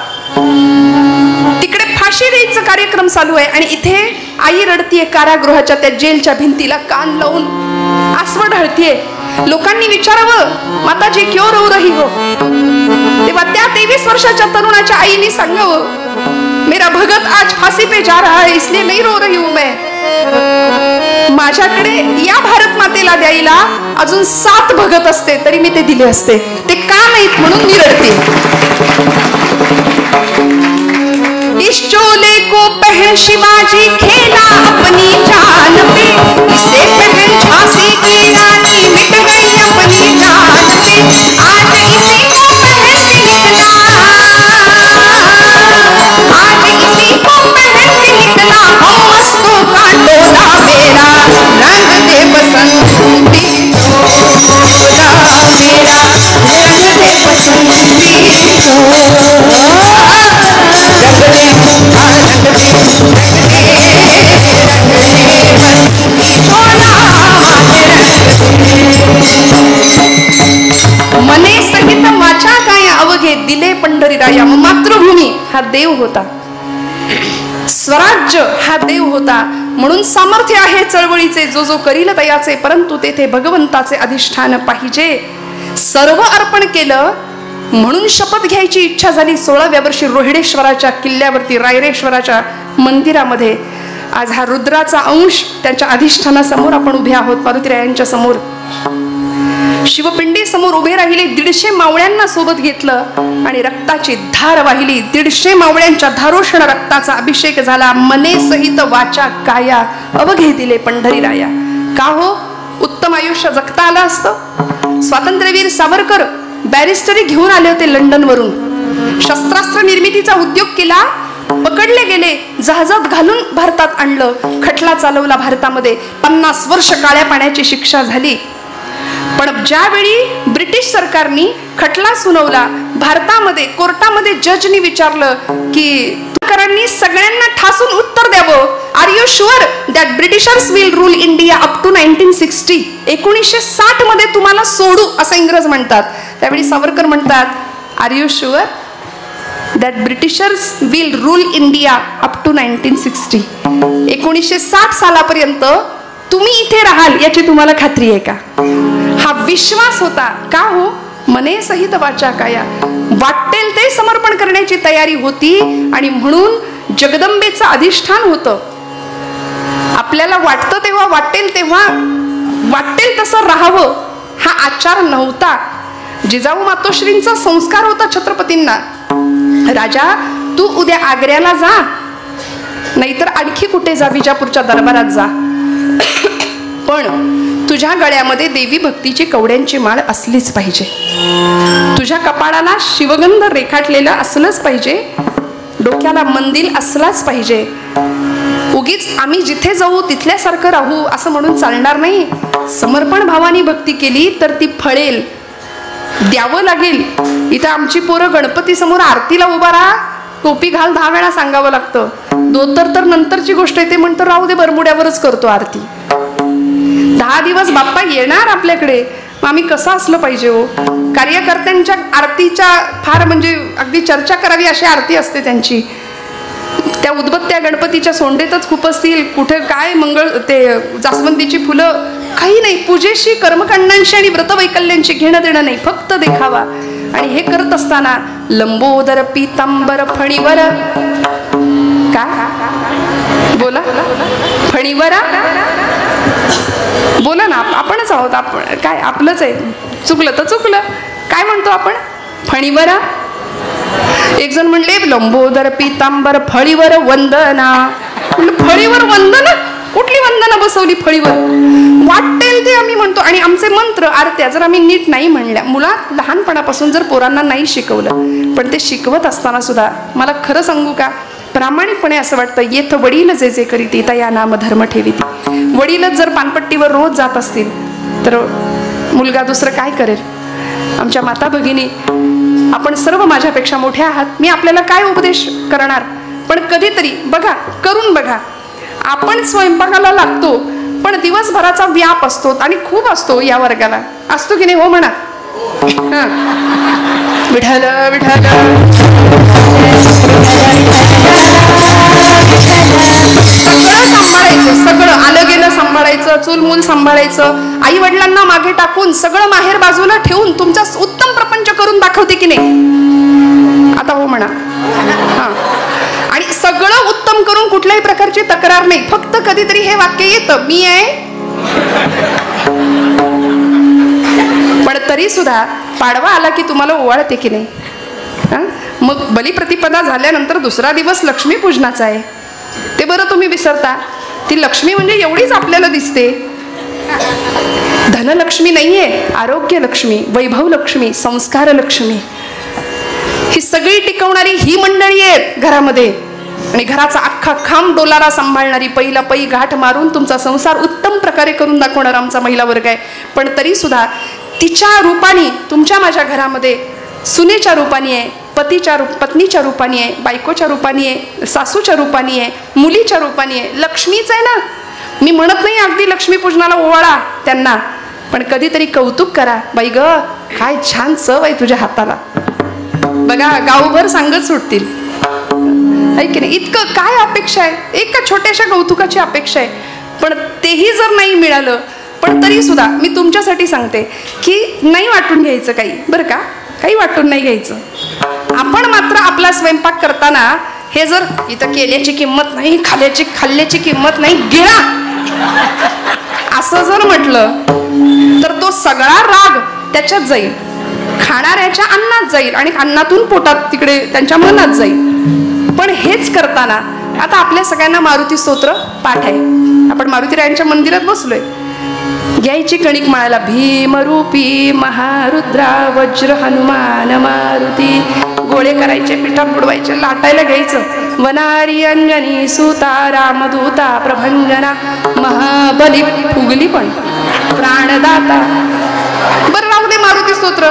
तिकडे फाशी द्यायचं कार्यक्रम चालू आहे आणि इथे आई रडतीये कारागृहाच्या त्या जेलच्या भिंतीला कान लावून आसवं ढळतीये. लोकांनी विचारावं माताजी क्यों रो रही हो? तेव्हा त्या 23 वर्षाच्या तरुणाच्या आईने सांगावं मेरा भगत आज फांसी पे जा रहा है इसलिए नहीं रो रही हूं मैं. माझ्याकडे या भारत मातेला द्यायला अजून 7 भगत असते तरी मी ते दिले असते, ते का नाहीत म्हणून मी रडते. इस चोले को पहन शिवाजी खेला अपनी जान पे, इसे पहन झांसी की रानी मिट गई अपनी जान पे. आज इसी को पहन के निकला, आज इसी को पहन के निकला हम मस्तों का टोला. मेरा रंग दे बसंती चोला, मेरा रंग दे बसंती चोला. मने सहित वाचा काय अवघे दिले पंढरीराया. मातृभूमी हा देव होता, स्वराज्य हा देव होता. म्हणून सामर्थ्य आहे चळवळीचे जो जो करील तयाचे, परंतु तेथे भगवंताचे अधिष्ठान पाहिजे. सर्व अर्पण केलं म्हणून शपथ घ्यायची इच्छा झाली. 16व्या वर्षी रोहिडेश्वराच्या किल्ल्यावरती, रायरेश्वराच्या मंदिरामध्ये आज हा रुद्राचा अंश त्यांच्या अधिष्ठानासमोर आपण उभे आहोत. मारुतीरायांच्या समोर शिवपिंडी समोर उभे राहिले. 150 मावळ्यांना सोबत घेतलं आणि रक्ताची धार वाहिली. 150 मावळ्यांच्या धारोषण रक्ताचा अभिषेक झाला. मने सहित वाचा काया अवघे दिले पंढरीराया. का हो? उत्तम आयुष्य जगता आलं असतं. स्वातंत्र्यवीर सावरकर बॅरिस्टरी घेऊन आले होते लंडन वरून. शस्त्रास्त्र निर्मितीचा उद्योग केला, पकडले गेले, जहाजात घालून भारतात आणलं, खटला चालवला भारतामध्ये. 50 वर्ष काळ्या पाण्याची शिक्षा झाली. पण ज्यावेळी ब्रिटिश सरकारने खटला सुनावला भारतामध्ये, कोर्टामध्ये जजनी विचारलं की तुकारांनी सगळ्यांना ठासून उत्तर द्यावं, are you sure that Britishers will rule India up to 1960? 1960 मध्ये तुम्हाला सोडू असं इंग्रज म्हणतात. त्यावेळी सावरकर म्हणतात, are you sure that Britishers will rule India up to 1960? 1960 सालापर्यंत तुम्ही इथे राहाल याची तुम्हाला खात्री आहे का? हा विश्वास होता. का हो? मने सहित वाचा काया. वाटेल ते समर्पण करण्याची तयारी होती आणि म्हणून जगदंबेचं अधिष्ठान होतं. आपल्याला वाटतं तेव्हा, वाटेल तेव्हा, वाटेल तसं राहावं हा आचार नव्हता. जिजाऊ मातोश्रींचा संस्कार होता छत्रपतींना. राजा तू उद्या आग्र्याला जा, नाहीतर आणखी कुठे जा, विजापूरच्या दरबारात जा, पण तुझ्या गळ्यामध्ये देवी भक्तीची कवड्यांची माळ असलीच पाहिजे. तुझ्या कपाळाला शिवगंध रेखाटलेला असलंच पाहिजे. डोक्याला मंदिल असलाच पाहिजे. उगीच आम्ही जिथे जाऊ तिथल्यासारखं राहू असं म्हणून चालणार नाही. समर्पण भावाने भक्ती केली तर ती फळेल, द्यावं लागेल. इथं आमची पोरं गणपती समोर आरतीला उभा राहा, टोपी घाल 10 वेळा सांगावं लागतं. धोतर तर नंतरची गोष्ट आहे, ते म्हणतो राहू दे, बरमुड्यावरच करतो आरती. 10 दिवस बाप्पा येणार आपल्याकडे, मग आम्ही कसं असलं पाहिजे हो. कार्यकर्त्यांच्या आरतीच्या फार म्हणजे अगदी चर्चा करावी अशी आरती असते त्यांची. त्या उदबत्त्या गणपतीच्या सोंडेतच खूप असतील, कुठे काय मंगळ ते जास्वंदीची फुलं, काही नाही. पूजेशी, कर्मकांडांशी आणि व्रतवैकल्यांशी घेणं देणं नाही, फक्त देखावा. आणि हे करत असताना लंबोदर पीतांबर फणीवर, काय बोला, फणीवरा बोला ना, आपणच आहोत. आपण काय आपलंच आहे, चुकलं तर चुकलं. काय म्हणतो आपण, फणीवरा. एक जण म्हणले लंबोदर पीतांबर फळीवर वंदना. फळीवर वंदना, कुठली वंदना बसवली फळीवर? वाटेल ते आम्ही म्हणतो. आणि आमचे मंत्र आरत्या जर आम्ही नीट नाही म्हणल्या, मुलात लहानपणापासून जर पोरांना नाही शिकवलं, पण ते शिकवत असताना सुद्धा मला खरं सांगू का, प्रामाणिकपणे असं वाटतं, येथ वडील जे जे करीती तया नाम धर्म ठेवीती. वडीलच जर पानपट्टीवर रोज जात असतील तर मुलगा दुसरं काय करेल? आमच्या माता भगिनी, आपण सर्व माझ्यापेक्षा मोठ्या आहात, मी आपल्याला काय उपदेश करणार, पण कधीतरी बघा, करून बघा. आपण स्वयंपाकाला लागतो, पण दिवसभराचा व्याप असतो आणि खूप असतो या वर्गाला, असतो की नाही? हो म्हणा. विठ्ठल विठ्ठल सगळं सांभाळायचं, सगळं आलं गेलं सांभाळायचं, चूलमूल सांभाळायचं, आई वडिलांना मागे टाकून सगळं माहेर बाजूला ठेवून तुमचा उत्तम प्रपंच करून दाखवते की नाही? आता हो म्हणा. आणि सगळं उत्तम करून कुठल्याही प्रकारची तक्रार नाही, फक्त कधीतरी हे वाक्य येतं, मी आहे. पण तरी सुद्धा पाडवा आला की तुम्हाला ओवाळते की नाही? मग बलिप्रतिपदा झाल्यानंतर दुसरा दिवस लक्ष्मी पूजनाचा आहे, ते बरं तुम्ही विसरता. ती लक्ष्मी म्हणजे एवढीच आपल्याला दिसते. धनलक्ष्मी नाहीये, आरोग्य लक्ष्मी, वैभव लक्ष्मी, संस्कार लक्ष्मी, ही सगळी टिकवणारी ही मंडळी आहेत घरामध्ये. आणि घराचा अख्खा खांब डोलारा सांभाळणारी, पहिला पै घाट मारून तुमचा संसार उत्तम प्रकारे करून दाखवणारा आमचा महिला वर्ग आहे. पण तरी सुद्धा तिच्या रूपाने तुमच्या माझ्या घरामध्ये सुनेच्या रूपाने आहे, पत्नीच्या रूपाने आहे, बायकोच्या रूपाने आहे, सासूच्या रूपाने आहे, मुलीच्या रूपाने आहे, लक्ष्मीच आहे ना. मी म्हणत नाही अगदी लक्ष्मी पूजनाला ओवाळा त्यांना, पण कधीतरी कौतुक करा. बाई ग, काय छान चव आहे तुझ्या हाताला. बघा, गावभर सांगत सुटतील, आहे की नाही? इतकं काय अपेक्षा आहे, एका छोट्याशा कौतुकाची अपेक्षा आहे. पण तेही जर नाही मिळालं, पण तरी सुद्धा मी तुमच्यासाठी सांगते की नाही वाटून घ्यायचं काही, बरं का, काही वाटून नाही घ्यायचं. आपण मात्र आपला स्वयंपाक करताना हे जर इथं केल्याची किंमत नाही, खाल्ल्याची किंमत नाही, गिळा असं जर म्हटलं तर तो सगळा राग त्याच्यात जाईल, खाणाऱ्याच्या अन्नात जाईल आणि अन्नातून पोटात तिकडे त्यांच्या मनात जाईल. पण हेच करताना आता आपल्या सगळ्यांना मारुती स्तोत्र पाठ आहे. आपण मारुतीरायांच्या मंदिरात बसलोय. घ्यायची कणिक मळायला, भीमरूपी महारुद्रा वज्र हनुमान मारुती. गोळे करायचे, पिठात बुडवायचे, लाटायला घ्यायचं. वनारी अंजनी सुता रामदूता प्रभंजना महाबली फुगली पण प्राणदाता. बरं राहू दे मारुती स्तोत्र.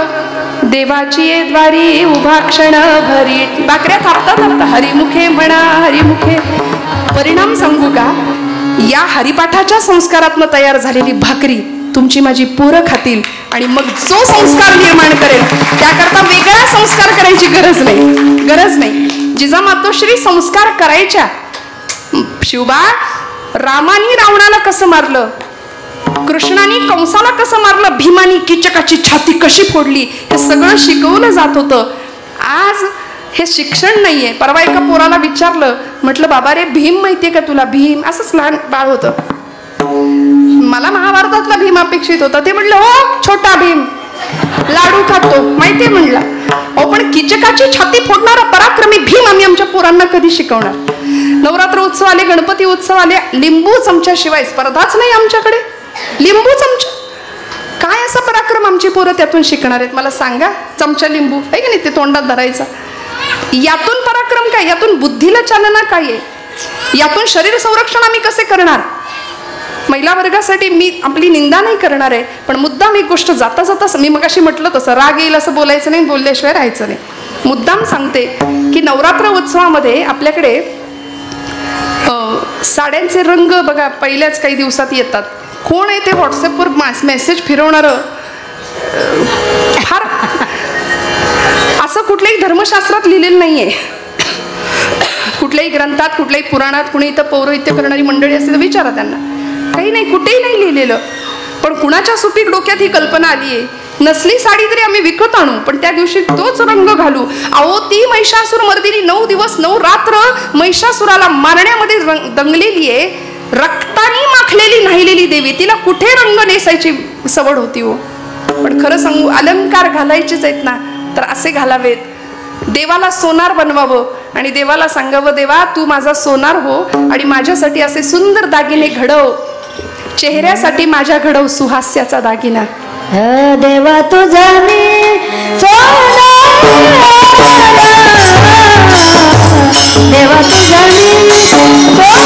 देवाची द्वारी उभा क्षण भरी, बाकऱ्या थापता थापता हरिमुखे म्हणा हरिमुखे. परिणाम सांगू का, या हरिपाठाच्या संस्कारातनं तयार झालेली भाकरी तुमची माझी पोरं खातील आणि मग जो संस्कार निर्माण करेल त्याकरता वेगळा संस्कार करायची गरज नाही. जिजा मातोश्री संस्कार करायच्या. शिवबा, रामानी रावणाला कसं मारलं, कृष्णाने कंसाला कसं मारलं, भीमानी कीचकाची छाती कशी फोडली, हे सगळं शिकवलं जात होतं. आज हे शिक्षण नाहीये. परवा एका पोराला विचारलं, म्हटलं बाबा रे, भीम माहितीये का तुला? भीम असंच लहान बाळ होतं. मला महाभारतातला भीम अपेक्षित होता. ते म्हटलं हो, छोटा भीम लाडू खातो माहितीये म्हणला. अहो, पण कीचकाची छाती फोडणारा पराक्रमी भीम आम्ही आमच्या पोरांना कधी शिकवणार? नवरात्र उत्सव आले, गणपती उत्सव आले, लिंबू चमच्याशिवाय स्पर्धाच नाही आमच्याकडे. लिंबू चमचा, काय असा पराक्रम आमची पोरं त्यातून शिकणार आहेत मला सांगा? चमचा लिंबू आहे की नाही, ते तोंडात धरायचा, यातून पराक्रम कार्यक्रम काय, यातून बुद्धीला चालना काय आहे, यातून शरीर संरक्षण आम्ही कसे करणार. महिला वर्गासाठी मी आपली निंदा नाही करणार आहे, पण मुद्दाम एक गोष्ट जाता जाता, मी मगाशी म्हटलं तसं राग येईल असं बोलायचं नाही, बोलल्याशिवाय राहायचं नाही. मुद्दाम सांगते की नवरात्र उत्सवामध्ये आपल्याकडे साड्यांचे रंग बघा पहिल्याच काही दिवसात येतात. कोण आहे ते व्हॉट्सअपवर मेसेज फिरवणारं, फार असं कुठल्याही धर्मशास्त्रात लिहिलेलं नाहीये, कुठल्याही ग्रंथात, कुठल्याही पुराणात. कुणी इथं पौरोहित्य करणारी मंडळी असेल तर विचारा त्यांना, काही नाही, कुठेही नाही लिहिलेलं. पण कुणाच्या सुपीक डोक्यात ही कल्पना आली आहे, नसली साडी तरी आम्ही विकत आणू, पण त्या दिवशी तोच रंग घालू. अहो, ती महिषासूर मर्दिनी 9 दिवस 9 रात्र महिषासुराला मारण्यामध्ये दंगलेली आहे, रक्तानी माखलेली नाहिलेली देवी, तिला कुठे रंग नेसायची सवड होती हो. पण खरं सांगू, अलंकार घालायचेच आहेत ना तर असे घालावेत. देवाला सोनार बनवावं आणि देवाला सांगावं, देवा तू माझा सोनार हो आणि माझ्यासाठी असे सुंदर दागिने घडव, चेहऱ्यासाठी माझ्या घडव सुहास्याचा दागिना. देवा तुझा मी सोनार, देवा तुझा मी सोनार,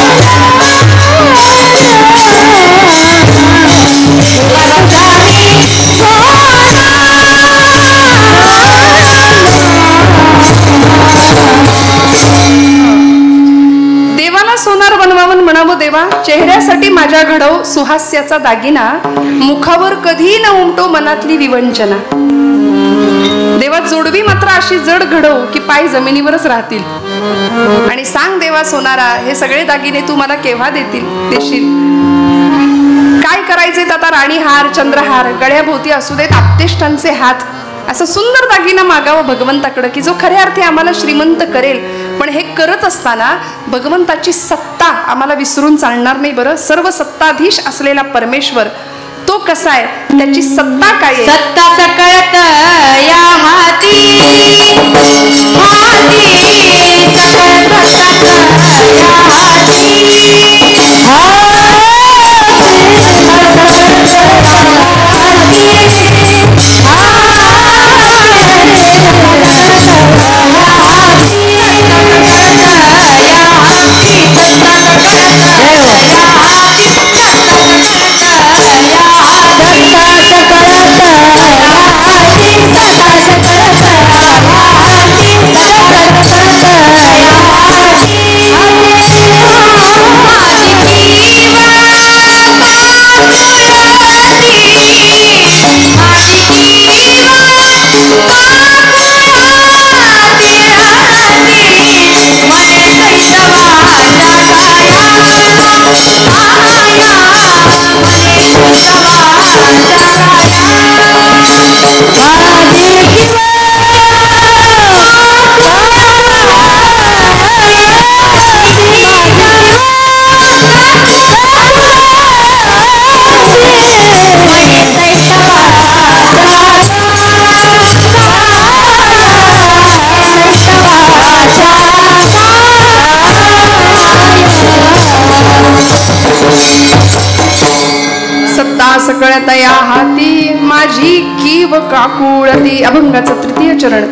देवाला सोनार बनवावं म्हणावं, देवा चेहऱ्यासाठी माझ्या घडव सुहास्याचा दागिना, मुखावर कधी न उमटो मनातली विवंचना. देवा जोडवी मात्र अशी जड घडव की पाय जमिनीवरच राहतील. आणि सांग देवा सोनारा, हे सगळे दागिने तू मला केव्हा देशील. काय करायचे आता, राणीहार चंद्रहार, गळ्याभोवती असू देत आपतेष्टांचे हात, असं सुंदर दागिना मागावं भगवंताकडं की जो खऱ्या अर्थी आम्हाला श्रीमंत करेल. पण हे करत असताना भगवंताची सत्ता आम्हाला विसरून चालणार नाही. बरं, सर्व सत्ताधीश असलेला परमेश्वर तो कसा आहे, त्याची सत्ता काय आहे. सत्ता सकळत या हाती, हाती सकळत या सकळत या हाती, माझी कीव काकुळती. अभंगाचं 3य चरण.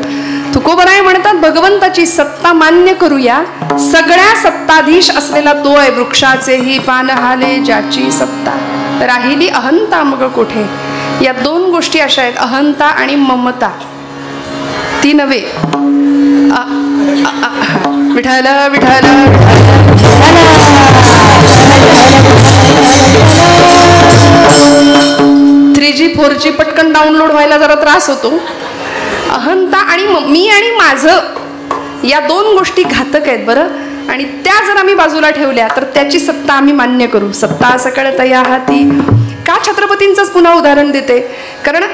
तुकोबराय म्हणतात, भगवंताची सत्ता मान्य करूया, सगळ्या सत्ताधीश असलेला तो आहे. वृक्षाचेही पान हाले ज्याची सत्ता, राहिली अहंता मग कोठे. या 2 गोष्टी अशा आहेत, अहंता आणि ममता. ती नव्हे. विठ्ठल विठ्ठल 3G 4G पटकन डाउनलोड व्हायला जरा त्रास होतो. अहंता आणि मी आणि माझं, या 2 गोष्टी घातक आहेत. बरं, आणि त्या जर आम्ही बाजूला ठेवल्या तर त्याची सत्ता आम्ही मान्य करू. सत्ता सकळत या हाती. का छत्रपतींचंच पुन्हा उदाहरण देते, कारण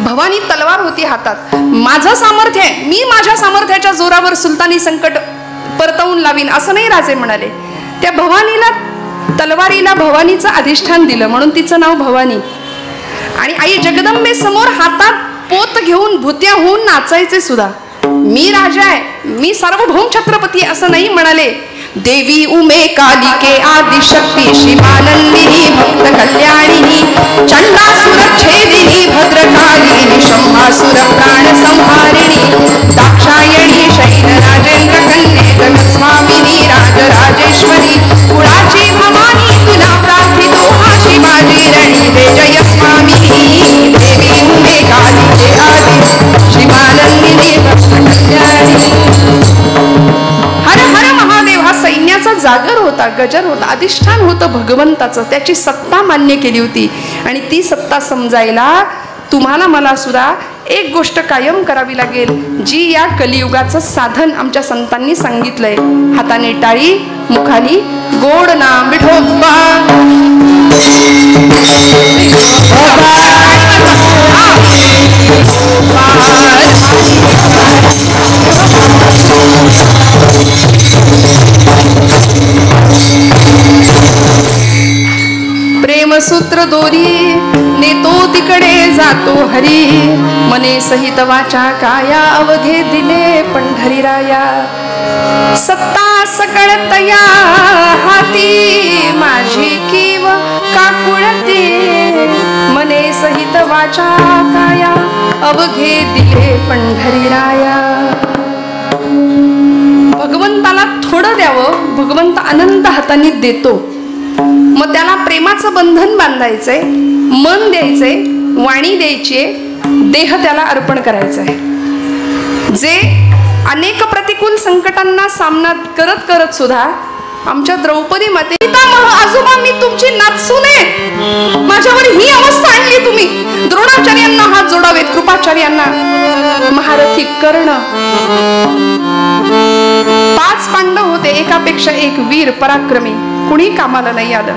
भवानी तलवार होती हातात. माझं सामर्थ्य आहे, मी माझ्या सामर्थ्याच्या जोरावर सुलतानी संकट परतवून लावीन असं नाही राजे म्हणाले. त्या भवानीला, तलवारीला भवानीचं अधिष्ठान दिलं म्हणून तिचं नाव भवानी. आणि आई जगदंबे समोर हातात पोत घेऊन भुत्या होऊन नाचायचे सुद्धा. मी राजा आहे, मी सार्वभौम छत्रपती असं नाही म्हणाले. देवी उमे कालिके आदिशक्ती शिवानंदिनी भक्त कल्याणिनी चंडासुर छेदिनी भद्रकालिनी शंभासुर प्राण संहारिणी दाक्षायणी शैल राजेंद्र कन्ये गजर होता, अधिष्ठान होतं भगवंताचं, त्याची सत्ता मान्य केली होती. आणि ती सत्ता समजायला तुम्हाला मला सुद्धा एक गोष्ट कायम करावी लागेल, जी या कलियुगाचं साधन आमच्या संतांनी सांगितलंय. हाताने टाळी, मुखानी गोड नाम विठोबा. प्रेमसूत्र दोरी नेतो तिकडे जातो हरी, मने सहित वाचा काया अवघे दिले पंढरीराया. सत्ता सकळ तया हाती माझी कीव काकुळते, मने सहित वाचा काया अवघे दिले पंढरीराया. भगवंताला थोडं द्यावं, भगवंत अनंत हातांनी देतो. मग त्याला प्रेमाचं बंधन बांधायचंय, मन द्यायचंय, वाणी द्यायची, देह त्याला अर्पण करायचंय. जे अनेक प्रतिकूल संकटांना सामना करत करत सुद्धा आमच्या द्रौपदी माते, आजोबा मी तुमची नाचूने, माझ्यावर ही अवस्था आणली तुम्ही. द्रोणाचार्यांना हात जोडावेत, कृपाचार्यांना महारथी कर्ण. 5 पांडव होते, एकापेक्षा एक वीर पराक्रमी, कुणी कामाला नाही आलं,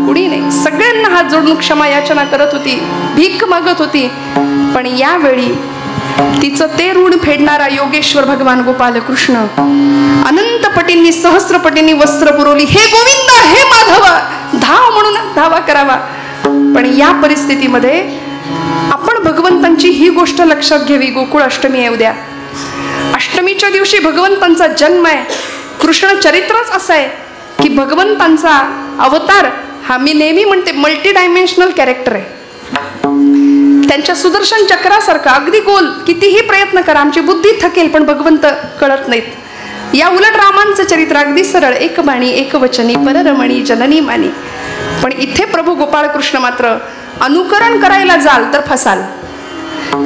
कुणी नाही. सगळ्यांना हात जोडून क्षमा याचना करत होती, भीक मागत होती. पण यावेळी तिचं ते ऋण फेडणारा योगेश्वर भगवान गोपाल कृष्ण अनंत पटींनी सहस्रपटींनी वस्त्र पुरवली. हे गोविंद, हे माधव, धाव म्हणून धावा करावा. पण या परिस्थितीमध्ये आपण भगवंतांची ही गोष्ट लक्षात घ्यावी. गोकुळ अष्टमी आहे उद्या. अष्टमीच्या दिवशी भगवंतांचा जन्म आहे. कृष्ण चरित्रच असं आहे की भगवंतांचा अवतार हा, मी नेहमी म्हणते, मल्टी डायमेन्शनल कॅरेक्टर आहे. त्यांच्या सुदर्शन चक्रासारखा अगदी गोल, कितीही प्रयत्न करा आमची बुद्धी थकेल, पण भगवंत कळत नाहीत. या उलट रामांचं चरित्र अगदी सरळ, एक बाणी एक वचनी पररमणी जननी मानी. पण इथे प्रभू गोपाळ कृष्ण मात्र अनुकरण करायला जाल तर फसाल.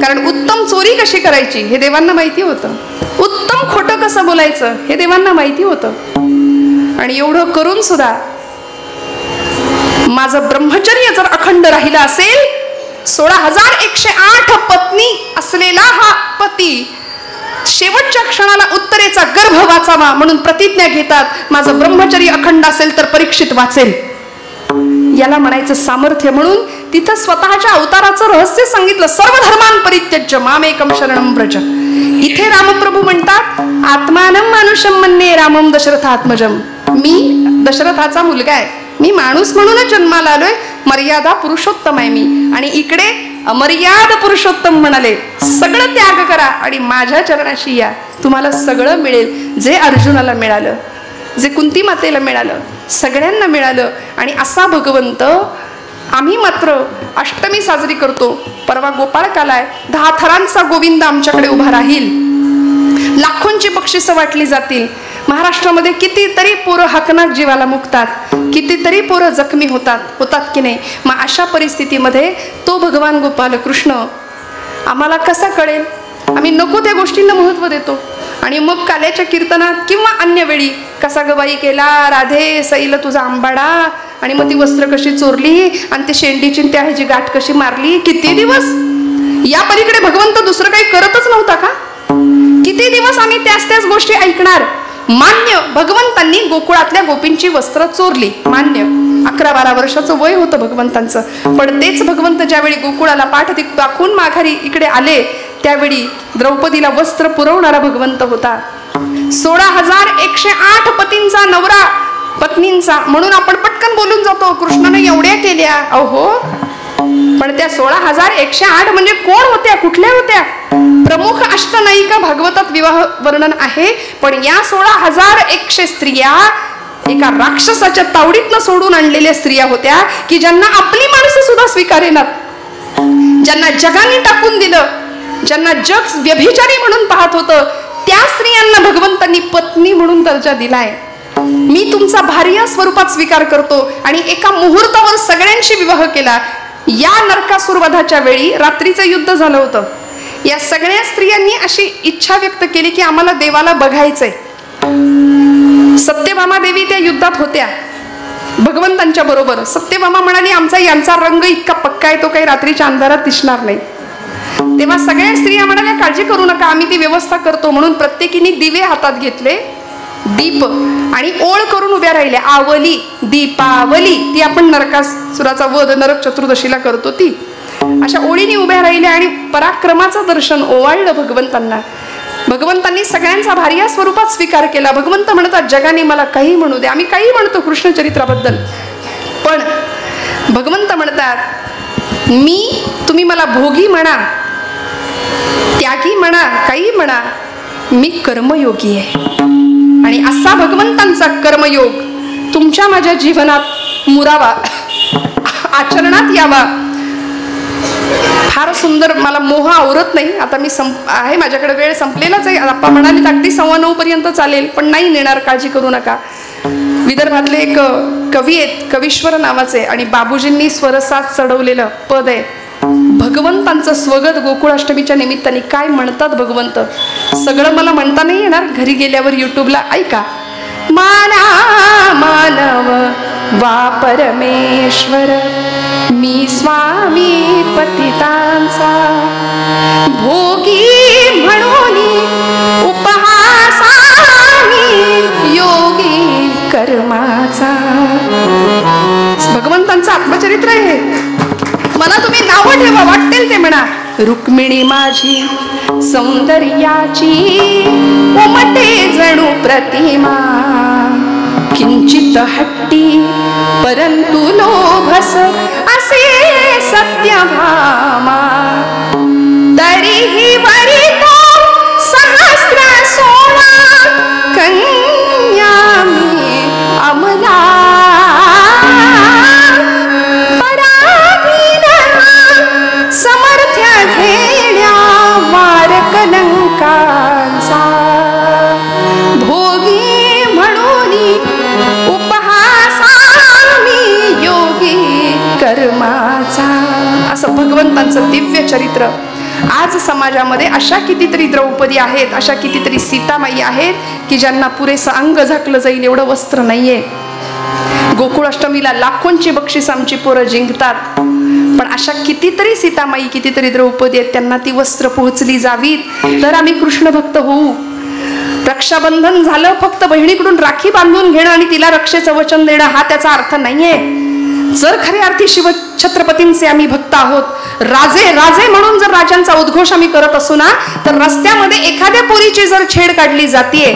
कारण उत्तम चोरी कशी करायची हे देवांना माहिती होतं, उत्तम खोटं कसं बोलायचं हे देवांना माहिती होतं. आणि एवढं करून सुद्धा माझं ब्रह्मचर्य जर अखंड राहिलं असेल, 16,108 पत्नी असलेला हा पती शेवटच्या क्षणाला उत्तरेचा गर्भ वाचावा म्हणून प्रतिज्ञा घेतात. माझं ब्रह्मचर्य अखंड असेल तर परीक्षित वाचेल. याला म्हणायचं सामर्थ्य. म्हणून तिथं स्वतःच्या अवताराचं रहस्य सांगितलं. सर्व धर्मान परित्यज्य मामेकम शरणं व्रज. इथे रामप्रभू म्हणतात, आत्मानं मानुषम मन्ये रामम दशरथात्मजम. मी दशरथाचा मुलगा आहे, मी माणूस म्हणूनच जन्माला आलोय, मर्यादा पुरुषोत्तम आहे मी. आणि इकडे अमर्याद पुरुषोत्तम म्हणाले, सगळं त्याग करा आणि माझ्या चरणाशी या, तुम्हाला सगळं मिळेल. जे अर्जुनाला मिळालं, जे कुंती मातेला मिळालं, सगळ्यांना मिळालं. आणि असा भगवंत आम्ही मात्र अष्टमी साजरी करतो. परवा गोपाळकाला आहे, 10 थरांचा गोविंद आमच्याकडे उभा राहील, लाखोंची बक्षिसं वाटली जातील. महाराष्ट्रामध्ये कितीतरी पोरं हाकनाक जीवाला मुकतात, कितीतरी पोरं जखमी होतात की नाही. मग अशा परिस्थितीमध्ये तो भगवान गोपाल कृष्ण आम्हाला कसा कळेल? आम्ही नको त्या गोष्टींना महत्त्व देतो. आणि मग काल्याच्या कीर्तनात किंवा अन्य वेळी कसा गबाई केला राधे सैल तुझा आंबाडा, आणि मग ती वस्त्र कशी चोरली आणि ते शेंडीची त्या ह्याची गाठ कशी मारली. किती दिवस या पलीकडे भगवंत दुसरं काही करतच नव्हता का? किती दिवस आम्ही त्याच गोष्टी ऐकणार? मान्य, भगवंतांनी गोकुळातल्या गोपींची वस्त्र चोरली, मान्य. 11-12 वर्षाचं वय होतं भगवंतांचं. पण तेच भगवंत ज्यावेळी गोकुळाला पाठ दाखवून माघारी इकडे आले, त्यावेळी द्रौपदीला वस्त्र पुरवणारा भगवंत होता. 16,108 पतींचा नवरा, पत्नींचा. म्हणून आपण पटकन बोलून जातो, कृष्णाने एवढ्या केल्या. अहो, पण त्या 16,108 म्हणजे कोण होत्या, कुठल्या होत्या? प्रमुख अष्टनायिका भागवतात विवाह वर्णन आहे. पण या 16,100 स्त्रिया एका राक्षसाच्या तावडीतनं सोडून आणलेल्या स्त्रिया होत्या की ज्यांना आपली माणसं सुद्धा स्वीकारेनात, ज्यांना जगाने टाकून दिलं, ज्यांना जग व्यभिचारी म्हणून पाहत होतं, त्या स्त्रियांना भगवंतांनी पत्नी म्हणून दर्जा दिलाय. मी तुमचा भार्या स्वरूपात स्वीकार करतो. आणि एका मुहूर्तावर सगळ्यांशी विवाह केला. या नरकासुरवधाच्या वेळी रात्रीचं युद्ध झालं होतं. या सगळ्या स्त्रियांनी अशी इच्छा व्यक्त केली की आम्हाला देवाला बघायचंय. सत्यभामा देवी त्या युद्धात होत्या. भगवंतांच्या बरोबर. सत्यभामा म्हणाली आमचा यांचा रंग इतका पक्का आहे तो काही रात्रीच्या अंधारात दिसणार नाही. तेव्हा सगळ्या स्त्रिया म्हणाल्या काळजी करू नका आम्ही ती व्यवस्था करतो. म्हणून प्रत्येकीने दिवे हातात घेतले, दीप आणि ओळ करून उभ्या राहिल्या. आवली दीपावली ती आपण नरकासुराचा वध नरक चतुर्दशीला करतो ती. अशा ओळीने उभ्या राहिल्या आणि पराक्रमाचं दर्शन ओवाळलं भगवंतांना. भगवंतांनी सगळ्यांचा भार्या स्वरूपात स्वीकार केला. भगवंत म्हणतात जगाने मला काही म्हणू दे, आम्ही काही म्हणतो कृष्ण चरित्राबद्दल, पण भगवंत म्हणतात मी तुम्ही मला भोगी म्हणा, त्यागी म्हणा, काही म्हणा, मी कर्मयोगी आहे. आणि असा भगवंतांचा कर्मयोग तुमच्या माझ्या जीवनात मुरावा, आचरणात यावा. फार सुंदर. मला मोह आवरत नाही. आता मी आहे माझ्याकडे वेळ संपलेलाच आहे. आप्पा म्हणाले अगदी 9:15 पर्यंत चालेल, पण नाही नेणार, काळजी करू नका. विदर्भातले एक कवी आहेत कवीश्वर नावाचे आणि बाबूजींनी स्वरसात चढवलेलं पद आहे. भगवंतांचं स्वगत गोकुळाष्टमीच्या निमित्ताने काय म्हणतात भगवंत, सगळं मला म्हणता नाही येणार, घरी गेल्यावर युट्यूबला ऐका. माना मानव वा परमेश्वर मी स्वामी पतितांचा, भोगी म्हणून उपहासामी योगी कर्माचा. भगवंतांचं आत्मचरित्र आहे. मला तुम्ही नावं ठेवा वाटेल ते म्हणा. रुक्मिणी माझी सौंदर्याची उमटे जणू प्रतिमा, किंचित हट्टी परंतु लोभस असे सत्यभामा, तरीही वरी तो सहस्र सोळा कन्या मी अमला, पराधीन समर्थ्य घेण्या वार कलंकांचा, भोगी म्हणून उपहासामी योगी कर्माचा. असं भगवंतांचं दिव्य चरित्र. आज समाजामध्ये अशा कितीतरी द्रौपदी आहेत, अशा कितीतरी सीतामाई आहेत की ज्यांना पुरेसं अंग झाकलं जाईल एवढं वस्त्र नाहीये. गोकुळाष्टमीला लाखोंची बक्षीस आमची पोरं जिंकतात, पण अशा कितीतरी सीतामाई कितीतरी द्रौपदी आहेत त्यांना ती वस्त्र पोहोचली जावीत तर आम्ही कृष्ण भक्त होऊ. रक्षाबंधन झालं फक्त बहिणीकडून राखी बांधून घेणं आणि तिला रक्षेचं वचन देणं हा त्याचा अर्थ नाहीये. जर खऱ्या अर्थी शिव छत्रपतींचे आम्ही भक्त आहोत, राजे राजे म्हणून जर राजांचा उद्घोष आम्ही करत असू ना, तर रस्त्यामध्ये एखाद्या पोरीची जर छेड काढली जातीये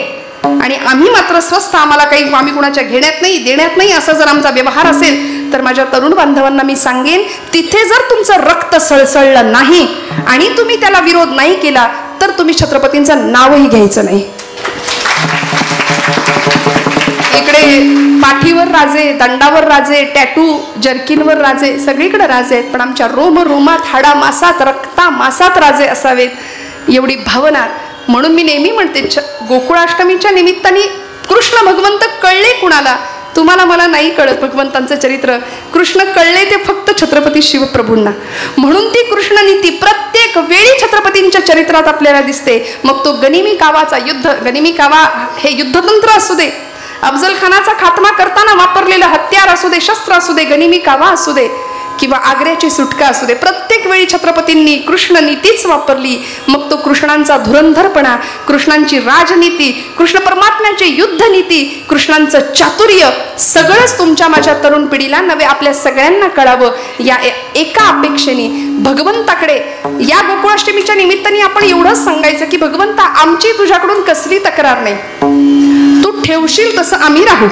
आणि आम्ही मात्र स्वस्थ, आम्हाला काही आम्ही कुणाच्या घेण्यात नाही देण्यात नाही असा जर आमचा व्यवहार असेल, तर माझ्या तरुण बांधवांना मी सांगेन तिथे जर तुमचं रक्त सळसळलं नाही आणि तुम्ही त्याला विरोध नाही केला तर तुम्ही छत्रपतींचं नावही घ्यायचं नाही. इकडे पाठीवर राजे, दंडावर राजे, टॅटू जर्किनवर राजे, सगळीकडे राजे आहेत, पण आमच्या रोम रोमात हाडा मासात रक्ता मासात राजे असावेत एवढी भावना. म्हणून मी नेहमी म्हणते गोकुळाष्टमीच्या निमित्ताने कृष्ण भगवंत कळले कुणाला, तुम्हाला मला नाही कळत भगवंतांचं चरित्र. कृष्ण कळले ते फक्त छत्रपती शिवप्रभूंना. म्हणून ती कृष्ण नीती प्रत्येक वेळी छत्रपतींच्या चरित्रात आपल्याला दिसते. मग तो गनिमी कावाचा युद्ध, गनिमी कावा हे युद्धतंत्र असू दे, अफजल खानाचा खात्मा करताना वापरलेलं हत्यार असू दे, शस्त्र असू दे, गनिमी कावा असू दे किंवा आग्र्याची सुटका असू दे, प्रत्येक वेळी छत्रपतींनी कृष्ण नीतीच वापरली. मग तो कृष्णांचा धुरंधरपणा, कृष्णांची राजनीती, कृष्ण परमात्म्याची युद्धनीती, कृष्णांचं चातुर्य सगळंच तुमच्या माझ्या तरुण पिढीला नव्हे आपल्या सगळ्यांना कळावं या एका अपेक्षेने भगवंताकडे या गोकुळाष्टमीच्या निमित्ताने आपण एवढंच सांगायचं की भगवंता आमची तुझ्याकडून कसली तक्रार नाही, तू ठेवशील तसं आम्ही राहू.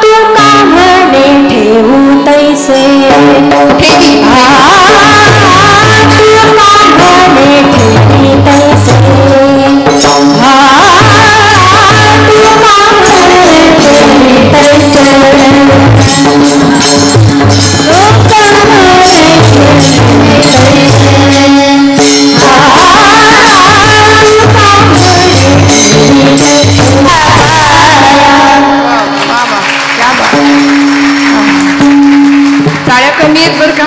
तू का म्हणे ठेवू तैसे, तू का म्हणे ठेवी तैसे, तू का म्हणे ठेवी तैसे, तू का म्हणे ठेवी टाळ्या कमी आहेत बरं का.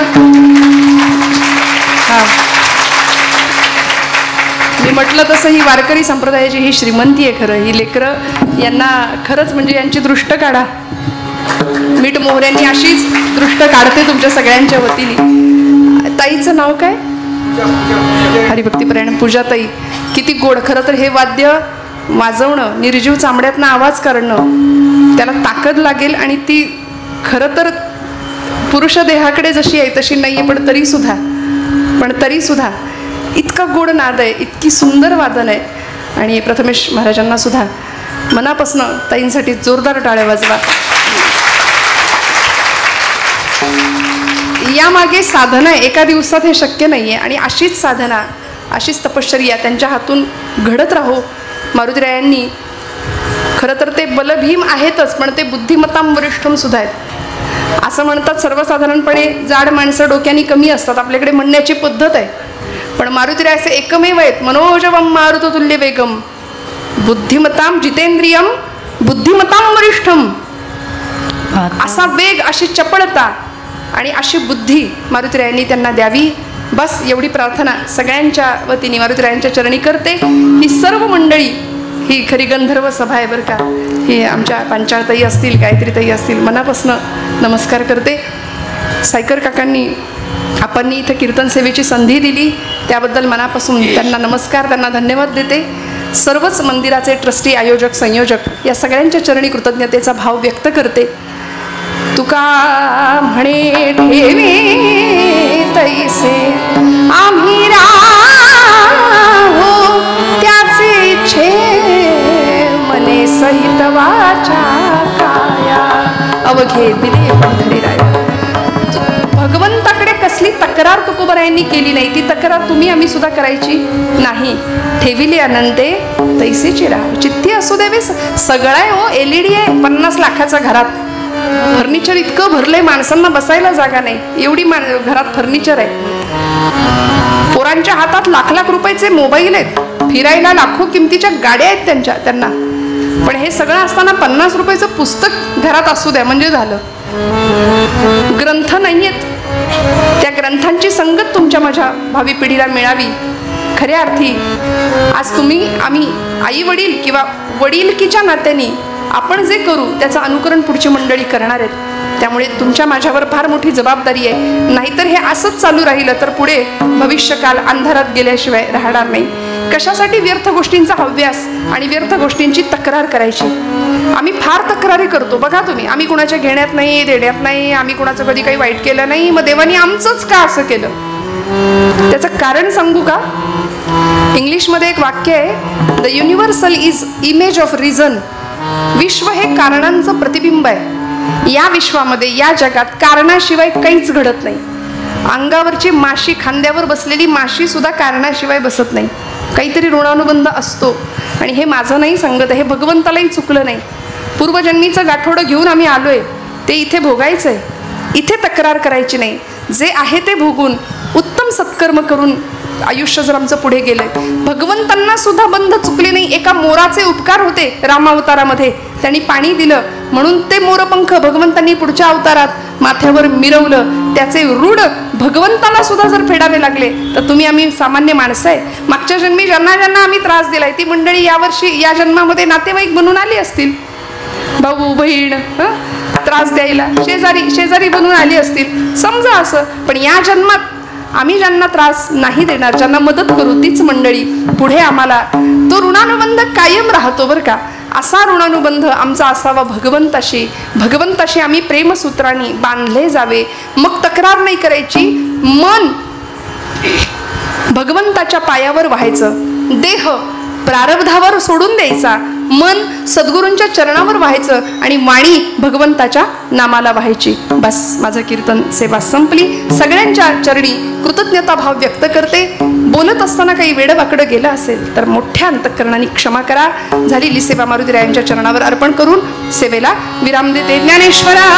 मी म्हटलं तसं ही वारकरी संप्रदायाची ही श्रीमंती आहे खरं. ही लेकरं यांना खरंच म्हणजे यांची दृष्ट काढा. मीठ मोहऱ्यांनी अशीच दृष्ट काढते तुमच्या सगळ्यांच्या वतीने. ताईचं नाव काय? हरिभक्तीपरायण पूजाताई. किती गोड. खरं तर हे वाद्य वाजवणं, निर्जीव चामड्यातनं आवाज काढणं, त्याला ताकद लागेल आणि ती खरं तर पुरुष देहाकडे जशी आहे तशी नाही आहे, पण तरीसुद्धा इतका गोड नाद आहे, इतकी सुंदर वादन आहे. आणि प्रथमेश महाराजांना सुद्धा मनापासनं ताईंसाठी जोरदार टाळ्या वाजवा. यामागे साधना आहे. एका दिवसात हे शक्य नाही आहे. आणि अशीच साधना, अशीच तपश्चर्या त्यांच्या हातून घडत राहो. मारुतीरायांनी खरं तर ते बलभीम आहेतच, पण ते बुद्धिमत्ताम वरिष्ठम सुद्धा आहेत. असं म्हणतात सर्वसाधारणपणे जाड माणसं डोक्याने कमी असतात, आपल्याकडे म्हणण्याची पद्धत आहे. पण मारुतीराय असे एकमेव आहेत. मनोजवम मारुततुल्य वेगम बुद्धिमताम जितेंद्रियम बुद्धिमताम वरिष्ठम. असा वेग, अशी चपळता आणि अशी बुद्धी मारुतीरायांनी त्यांना द्यावी. बस एवढी प्रार्थना सगळ्यांच्या वतीने मारुतीरायांच्या चरणी करते. ही सर्व मंडळी ही खरी गंधर्व सभा आहे बरं का. ही आमच्या पांचाळताई असतील, गायत्रीताई असतील, मनापासून नमस्कार करते. सायकर काकांनी आपण इथं कीर्तन सेवेची संधी दिली त्याबद्दल मनापासून त्यांना नमस्कार, त्यांना धन्यवाद देते. सर्वच मंदिराचे ट्रस्टी, आयोजक, संयोजक या सगळ्यांच्या चरणी कृतज्ञतेचा भाव व्यक्त करते. तुका म्हणे ठेवे तैसे आम्ही राहो, त्याचे इच्छे मने सहित वाचा काया अवघे दिले पंढरीराया. भगवंताकडे कसली तक्रार तुकोबरायांनी केली नाही. ती तक्रार तुम्ही आम्ही सुद्धा करायची नाही. ठेविले अनंते तैसेची राह. चिठ्ठी असू द्यावे, सगळं आहे हो. LED आहे 50 लाखाच्या घरात. फर्निचर इतकं भरलंय, माणसांना बसायला जागा नाही, एवढी घरात फर्निचर आहे. पोरांच्या हातात लाख रुपयाचे मोबाईल आहेत, फिरायला लाखो किमतीच्या गाड्या आहेत त्यांना. पण हे सगळं असताना 50 रुपयाचं पुस्तक घरात असू द्या म्हणजे झालं. ग्रंथ नाही आहेत. त्या ग्रंथांची संगत तुमच्या माझ्या भावी पिढीला मिळावी. खऱ्या अर्थी आज तुम्ही आम्ही आई वडील किंवा वडीलकीच्या नात्याने आपण जे करू त्याचं अनुकरण पुढची मंडळी करणार आहेत. त्यामुळे तुमच्या माझ्यावर फार मोठी जबाबदारी आहे. नाहीतर हे असंच चालू राहिलं तर पुढे भविष्यकाल अंधारात गेल्याशिवाय राहणार नाही. कशासाठी व्यर्थ गोष्टींचा हव्यास आणि व्यर्थ गोष्टींची तक्रार करायची. आम्ही फार तक्रारी करतो बघा तुम्ही. आम्ही कुणाच्या घेण्यात नाही, देण्यात नाही, आम्ही कुणाचं कधी काही वाईट केलं नाही, मग देवानी आमचंच का असं केलं. त्याचं कारण सांगू का? इंग्लिशमध्ये एक वाक्य आहे, the universal is image of reason. विश्व हे कारणांचं प्रतिबिंब आहे. या विश्वामध्ये, या जगात कारणाशिवाय काहीच घडत नाही. अंगावरची माशी, खांद्यावर बसलेली माशी सुद्धा कारणाशिवाय बसत नाही. काहीतरी ऋणानुबंध असतो. आणि हे माझं नाही सांगत, हे भगवंतालाही चुकलं नाही. पूर्वजन्मीचं गाठोडं घेऊन आम्ही आलोय, ते इथे भोगायचंय. इथे तक्रार करायची नाही. जे आहे ते भोगून उत्तम सत्कर्म करून आयुष्य जर आमचं पुढे गेलंय. भगवंतांना सुद्धा बंध चुकले नाही. एका मोराचे उपकार होते रामावतारामध्ये, त्यांनी पाणी दिलं म्हणून ते मोरपंख भगवंतांनी पुढच्या अवतारात माथ्यावर मिरवलं. त्याचे ऋण भगवंताला सुद्धा जर फेडावे लागले तर तुम्ही आम्ही सामान्य माणसं आहे. मागच्या जन्मी ज्यांना आम्ही त्रास दिलाय ती मंडळी यावर्षी या जन्मामध्ये नातेवाईक बनून आली असतील. भाऊ बहीण त्रास द्यायला शेजारी बनून आली असतील समजा असं. पण या जन्मात आम्ही ज्यांना त्रास नाही देणार, ज्यांना मदत करू, तीच मंडळी पुढे आम्हाला तो ऋणानुबंध कायम राहतो बरं का. असा ऋणानुबंध आमचा असावा भगवंताशी आम्ही प्रेमसूत्रांनी बांधले जावे. मग तक्रार नाही करायची. मन भगवंताच्या पायावर व्हायचं. देह प्रारब्धावर सोडून द्यायचा. मन सद्गुरूंच्या चरणावर व्हायचं आणि वाणी भगवंताच्या नामाला व्हायची. बस माझं कीर्तन सेवा संपली. सगळ्यांच्या चरणी कृतज्ञता भाव व्यक्त करते. बोलत असताना काही वेडवाकडं गेलं असेल तर मोठ्या अंतःकरणाने क्षमा करा. झालेली सेवा मारुतीरायांच्या चरणावर अर्पण करून सेवेला विराम देते. ज्ञानेश्वरा